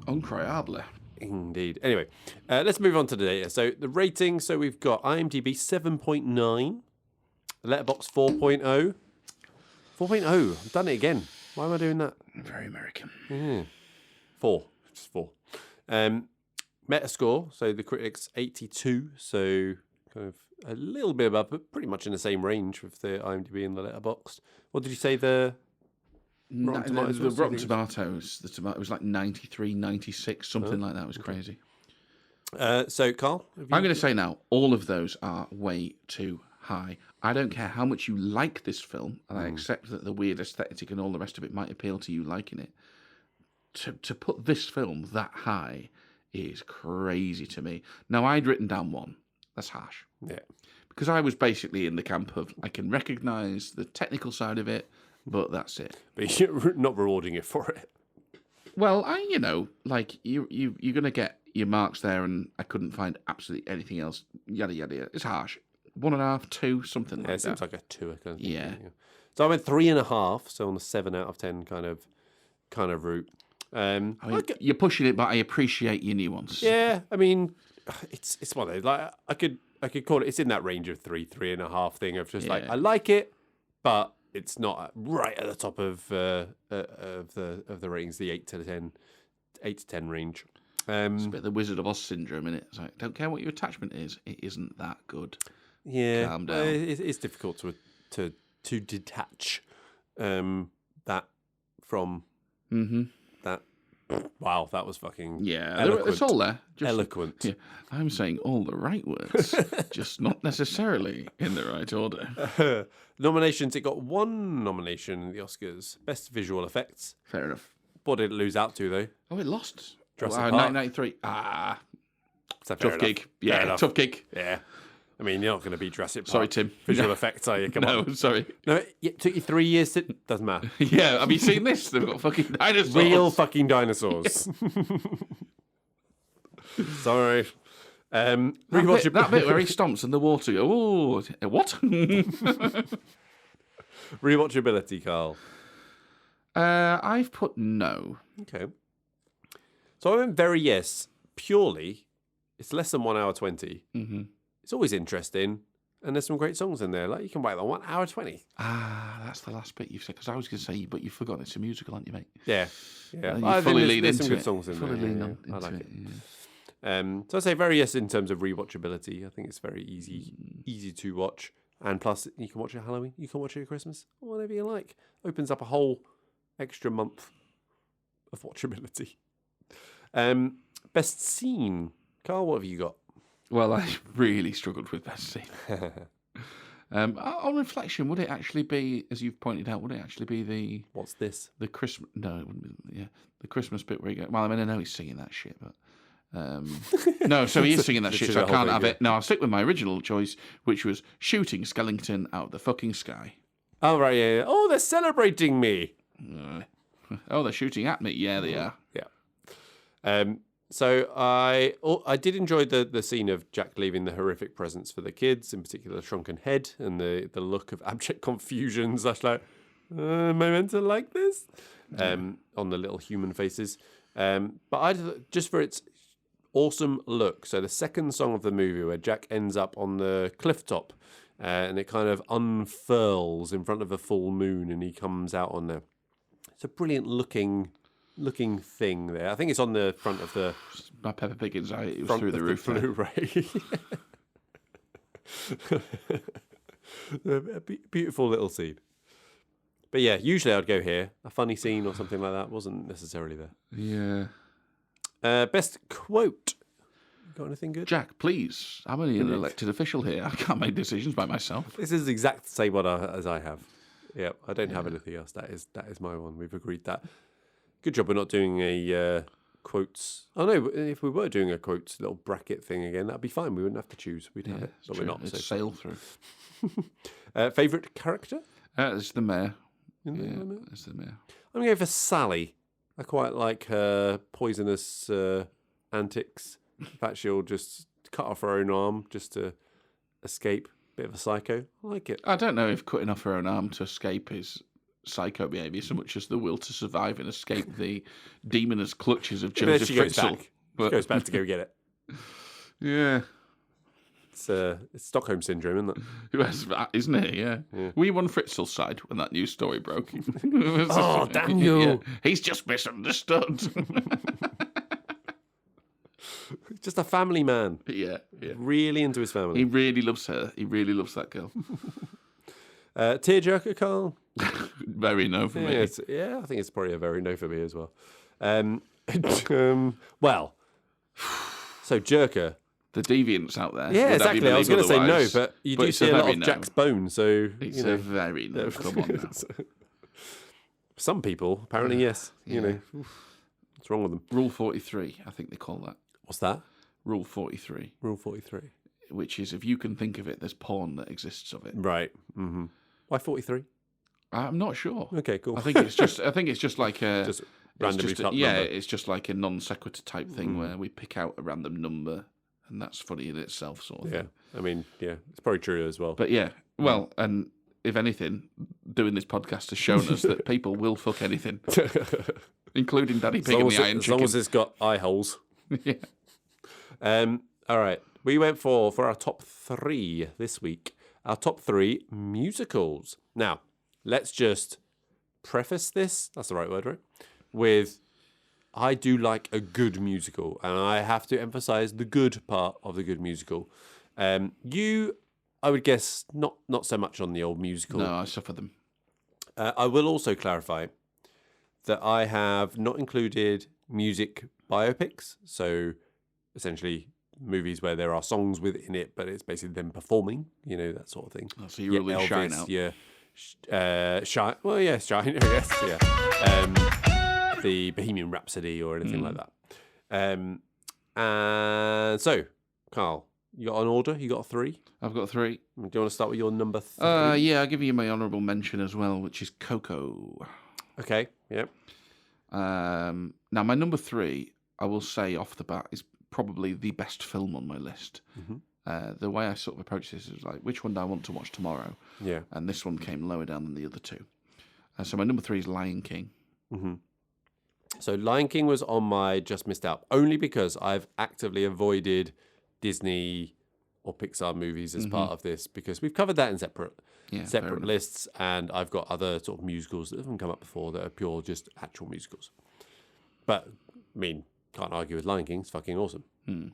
Incroyable. Indeed. Anyway, let's move on to the data. So the rating, so we've got IMDb 7.9, Letterboxd 4.0. 4.0. I've done it again. Why am I doing that? Very American. Yeah. 4. Just 4. Metascore, so the critics 82, so kind of a little bit above, but pretty much in the same range with the IMDb and the Letterboxd. What did you say the Rotten Tomatoes? The Rotten Tomatoes, it was like 93, 96, something like that. It was crazy. So, Carl? I'm going to say now, all of those are way too high. I don't care how much you like this film, and I accept that the weird aesthetic and all the rest of it might appeal to you liking it. To put this film that high is crazy to me. Now, I'd written down 1. That's harsh. Yeah. Because I was basically in the camp of, I can recognise the technical side of it, but that's it. But you're not rewarding it for it. Well, you're going to get your marks there, and I couldn't find absolutely anything else. Yada, yada, yada. It's harsh. 1.5, 2, something like that. It seems like a 2. Kind of yeah. Thing, yeah. So I went 3.5, so on the 7 out of 10 kind of route. You're pushing it, but I appreciate your nuance. Yeah, I mean, it's one of those. Like I could call it. It's in that range of 3.5 thing of just like I like it, but it's not right at the top of the ratings, the 8 to 10 range. It's a bit of the Wizard of Oz syndrome, innit? It's like, don't care what your attachment is, it isn't that good. Yeah, calm down. It's difficult to detach that from that. Wow, that was fucking eloquent. It's all there. Eloquent. Yeah, I'm saying all the right words, just not necessarily in the right order. Nominations. It got one nomination in the Oscars. Best visual effects. Fair enough. What did it lose out to though? Oh, it lost. Jurassic Park. 1993. So Tough gig. Yeah, tough gig. Yeah. I mean, you're not going to be Jurassic Park. Sorry, Tim. Visual effects, are you? Come on. No, sorry. No, it took you 3 years to... Doesn't matter. Yeah, have you seen this? They've got fucking dinosaurs. Real fucking dinosaurs. Sorry. That bit where he stomps and the water go, oh, what? Rewatchability, Carl. I've put no. Okay. So I went very yes. Purely, it's less than 1 hour 20. Mm-hmm. It's always interesting. And there's some great songs in there. Like, you can wait on 1 hour 20. That's the last bit you've said. Because I was going to say, but you've forgotten it's a musical, aren't you, mate? Yeah. Yeah. You fully lean there's into some good it. songs in Fully there. lean Yeah, on I into like it. it. Yeah. So I say very yes in terms of rewatchability. I think it's very easy to watch. And plus, you can watch it at Halloween. You can watch it at Christmas. Whatever you like. Opens up a whole extra month of watchability. Best scene. Carl, what have you got? Well, I really struggled with best scene. On reflection, would it actually be, as you've pointed out, would it actually be the... What's this? The Christmas... No, it wouldn't be... Yeah, the Christmas bit where he goes... Well, I mean, I know he's singing that shit, but... No, so he is singing that shit, so I can't have it. No, I'll stick with my original choice, which was shooting Skellington out of the fucking sky. Oh, right, yeah. Oh, they're celebrating me. Oh, they're shooting at me. Yeah, they are. Yeah. So I did enjoy the scene of Jack leaving the horrific presents for the kids, in particular the shrunken head and the look of abject confusion. / like, am I meant to like this? On the little human faces. But just for its awesome look. So the second song of the movie where Jack ends up on the cliff top and it kind of unfurls in front of a full moon and he comes out on there. It's a brilliant looking thing there. I think it's on the front of the... My Peppa Pig anxiety was through the roof. Blu-ray. A beautiful little scene. But yeah, usually I'd go here. A funny scene or something like that wasn't necessarily there. Yeah. Best quote. Got anything good? Jack, please. I'm only an elected official here. I can't make decisions by myself. This is the exact same one as I have. Yeah, I don't have anything else. That is my one. We've agreed that. Good job we're not doing a quotes. Oh no, if we were doing a quotes little bracket thing again, that'd be fine. We wouldn't have to choose. We'd have it, but we're not. It's sail through. Favourite character? It's the mayor. It's the mayor. I'm going to go for Sally. I quite like her poisonous antics. In fact, she'll just cut off her own arm just to escape. Bit of a psycho. I like it. I don't know if cutting off her own arm to escape is psycho behaviour so much as the will to survive and escape the demonous clutches of Joseph Fritzl. She goes back to go get it. Yeah. It's Stockholm Syndrome, isn't it? Isn't it? Yeah. Were you on Fritzl's side when that news story broke? Oh, damn you. Yeah. He's just misunderstood. Just a family man. Yeah. Really into his family. He really loves her. He really loves that girl. Tearjerker, Carl? Very no for me. I think it's probably a very no for me as well. Well, so Jerker. The deviants out there. Yeah, exactly. I was going to say no, but you do see a lot of Jack's bone, so... It's a very no. Come on now. Some people, apparently, yes. You know, what's wrong with them? Rule 43, I think they call that. What's that? Rule 43. Rule 43. Which is, if you can think of it, there's porn that exists of it. Right. Mm-hmm. Why 43? I'm not sure. Okay, cool. I think it's just like a... Just randomly number. It's just like a non sequitur type thing where we pick out a random number, and that's funny in itself, sort of thing. I mean, it's probably true as well. But well, and if anything, doing this podcast has shown us that people will fuck anything, including Daddy Pig and the Iron Chicken. As long as it's got eye holes. Yeah. All right. We went for our top 3 this week. Our top 3 musicals. Now, let's just preface this, that's the right word, right? With I do like a good musical, and I have to emphasise the good part of the good musical. You, I would guess, not so much on the old musical. No, I suffer them. I will also clarify that I have not included music biopics, so essentially movies where there are songs within it, but it's basically them performing, that sort of thing. Oh, so you really Elvis, shine out. Yeah, Shine. Well, yeah, Shine. I guess, yeah. The Bohemian Rhapsody or anything like that. And so, Carl, you got an order? You got 3? I've got 3. Do you want to start with your number 3? Yeah, I'll give you my honourable mention as well, which is Coco. Okay, yep. Now, my number 3, I will say off the bat, is probably the best film on my list. The way I sort of approach this is like, which one do I want to watch tomorrow? Yeah. And this one came lower down than the other 2. So my number 3 is Lion King. So Lion King was on my just missed out, only because I've actively avoided Disney or Pixar movies as part of this, because we've covered that in separate lists, and I've got other sort of musicals that haven't come up before that are pure just actual musicals. But, I mean, can't argue with Lion King. It's fucking awesome.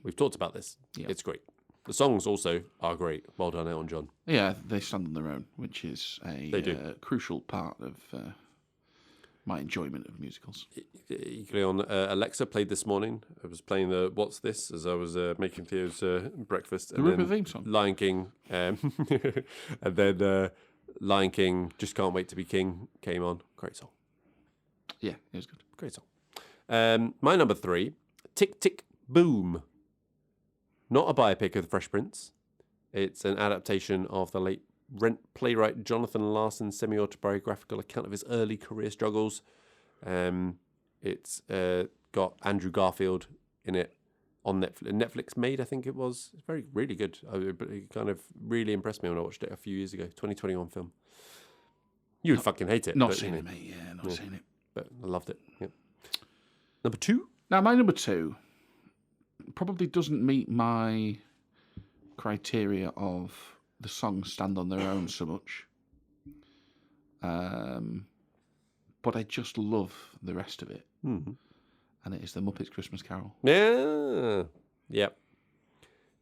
We've talked about this. Yeah. It's great. The songs also are great. Well done, Elton John. Yeah, they stand on their own, which is a crucial part of my enjoyment of musicals. Equally on Alexa played this morning. I was playing the What's This as I was making Theo's breakfast. The Rupert theme song. Lion King. And then Lion King, Just Can't Wait to Be King came on. Great song. Yeah, it was good. Great song. My number 3, Tick Tick Boom. Not a biopic of the Fresh Prince. It's an adaptation of the late playwright Jonathan Larson's semi-autobiographical account of his early career struggles. It's got Andrew Garfield in it on Netflix. Netflix made, I think it was. It's really good. It kind of really impressed me when I watched it a few years ago. 2021 film. You would fucking hate it. Not seen it, mate. Yeah, not seen it. But I loved it. Yep. Number 2? Now, my number 2 probably doesn't meet my criteria of the songs stand on their own so much. But I just love the rest of it. And it is the Muppets Christmas Carol. Yeah. Yep.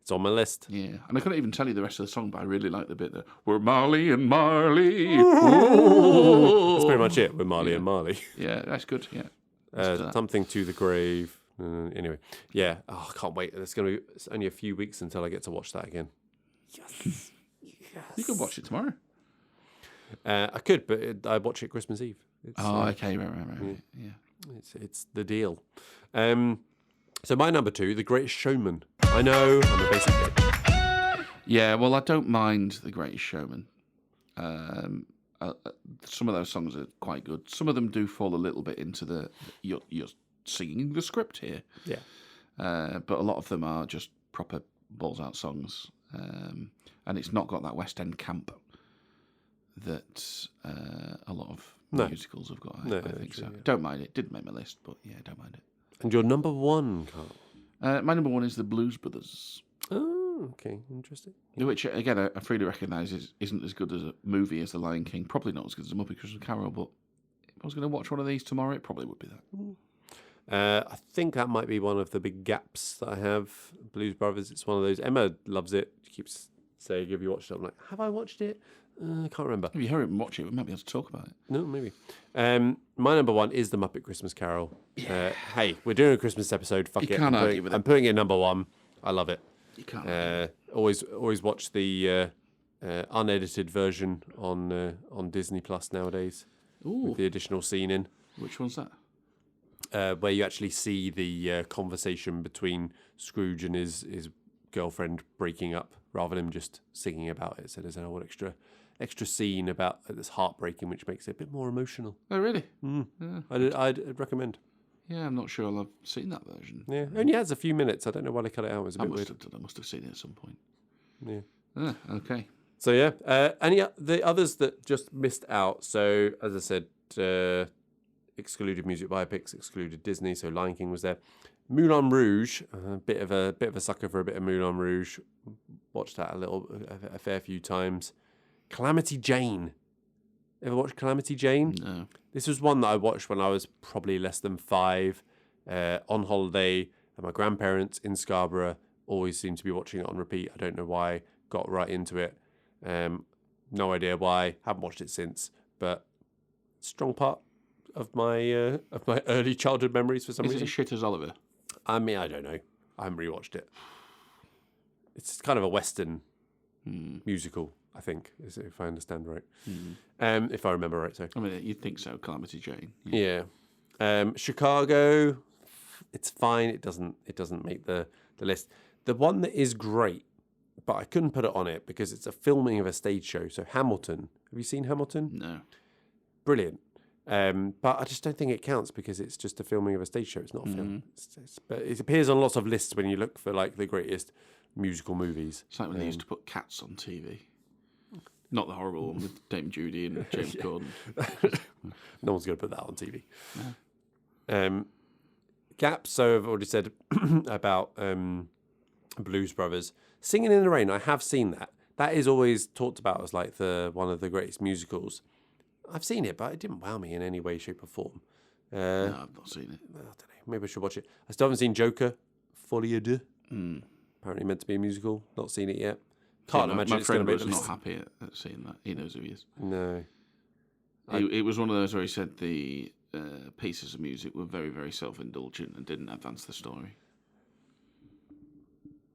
It's on my list. Yeah. And I couldn't even tell you the rest of the song, but I really like the bit that, we're Marley and Marley. That's pretty much it. We're Marley and Marley. Yeah, that's good. Yeah. Something to the grave. Anyway. Yeah. Oh, I can't wait. It's only a few weeks until I get to watch that again. Yes. You could watch it tomorrow. I could, but I watch it Christmas Eve. Okay, right. Yeah. It's the deal. So my number 2, The Greatest Showman. I know, I'm a basic bitch. Yeah, well, I don't mind The Greatest Showman. Some of those songs are quite good. Some of them do fall a little bit into you're singing the script here. Yeah. But a lot of them are just proper balls out songs. And it's not got that West End camp that a lot of musicals have got. I think so. Yeah. Don't mind it. Didn't make my list, but yeah, don't mind it. And your number 1, Carl? My number 1 is the Blues Brothers. Oh, okay, interesting. Which, again, I freely recognise isn't as good as a movie as The Lion King. Probably not as good as a Muppet Christmas Carol, but if I was going to watch one of these tomorrow, it probably would be that. I think that might be one of the big gaps that I have. Blues Brothers, it's one of those. Emma loves it. She keeps saying, have you watched it? I'm like, have I watched it? I can't remember. If you hurry up and watch it, we might be able to talk about it. No, maybe. My number 1 is the Muppet Christmas Carol. Yeah. Hey, we're doing a Christmas episode. Fuck you it. Can't argue with it. I'm putting it number 1. I love it. You can't. Always watch the unedited version on Disney Plus nowadays. Ooh. With the additional scene in. Which one's that? Where you actually see the conversation between Scrooge and his girlfriend breaking up, rather than just singing about it. So there's an whole extra scene about that's heartbreaking, which makes it a bit more emotional. Oh, really? Yeah. I'd recommend. Yeah, I'm not sure I've seen that version. Yeah, only has a few minutes. I don't know why they cut it out. It was a bit weird. I must have seen it at some point. Yeah. Okay. So yeah, the others that just missed out. So as I said, excluded music biopics, excluded Disney. So Lion King was there. Moulin Rouge, a bit of a sucker for a bit of Moulin Rouge. Watched that a fair few times. Calamity Jane. Ever watched Calamity Jane? No. This was one that I watched when I was probably less than 5. on holiday at my grandparents in Scarborough. Always seem to be watching it on repeat. I don't know why. Got right into it. No idea why. Haven't watched it since. But strong part of my early childhood memories for some reason. Is it as shit as Oliver? I mean, I don't know. I haven't rewatched it. It's kind of a Western musical, I think, if I understand right. If I remember right, so. I mean, you'd think so, Calamity Jane. Yeah. Chicago, it's fine. It doesn't make the list. The one that is great, but I couldn't put it on it because it's a filming of a stage show. So Hamilton. Have you seen Hamilton? No. Brilliant. But I just don't think it counts because it's just a filming of a stage show. It's not a film. But it appears on lots of lists when you look for like the greatest musical movies. It's like when they used to put Cats on TV. Not the horrible one with Dame Judy and James Corden. No one's going to put that on TV. No. Gaps, so I've already said about Blues Brothers. Singing in the Rain, I have seen that. That is always talked about as like one of the greatest musicals. I've seen it, but it didn't wow me in any way, shape or form. No, I've not seen it. I don't know. Maybe I should watch it. I still haven't seen Joker. Folie à deux. Apparently meant to be a musical. Not seen it yet. Can't imagine it's going to be. My friend was not happy at seeing that. He knows who he is. No. It was one of those where he said the pieces of music were very, very self-indulgent and didn't advance the story.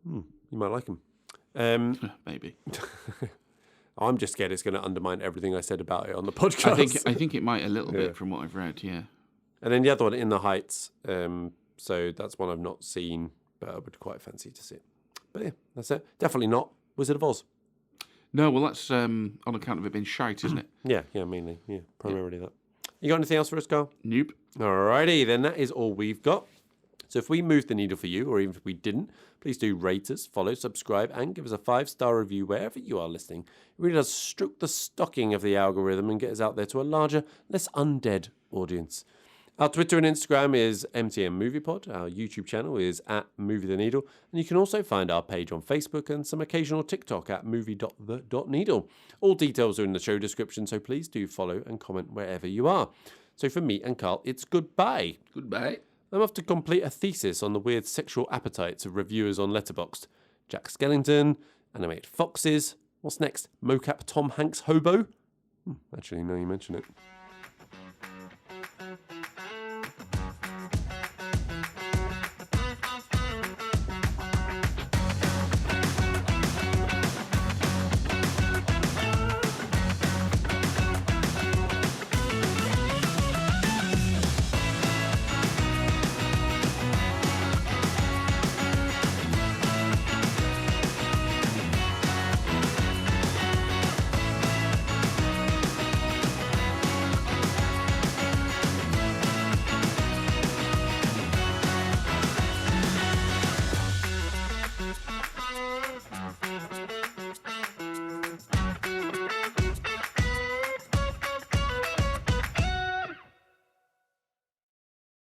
You might like him. Maybe. I'm just scared it's going to undermine everything I said about it on the podcast. I think it might a little bit from what I've read, yeah. And then the other one, In the Heights. So that's one I've not seen, but I would quite fancy to see it. But yeah, that's it. Definitely not Wizard of Oz. No, well, that's on account of it being shite, isn't it? Yeah, mainly. Yeah, primarily that. You got anything else for us, Carl? Nope. Alrighty, then that is all we've got. So if we moved the needle for you, or even if we didn't, please do rate us, follow, subscribe, and give us a 5-star review wherever you are listening. It really does stroke the stocking of the algorithm and get us out there to a larger, less undead audience. Our Twitter and Instagram is MTM MoviePod. Our YouTube channel is at Movie the Needle. And you can also find our page on Facebook and some occasional TikTok at movie.the.needle. All details are in the show description, so please do follow and comment wherever you are. So from me and Carl, it's goodbye. Goodbye. I'm off to complete a thesis on the weird sexual appetites of reviewers on Letterboxd. Jack Skellington, animated foxes. What's next? Mocap Tom Hanks hobo? Actually, now you mention it.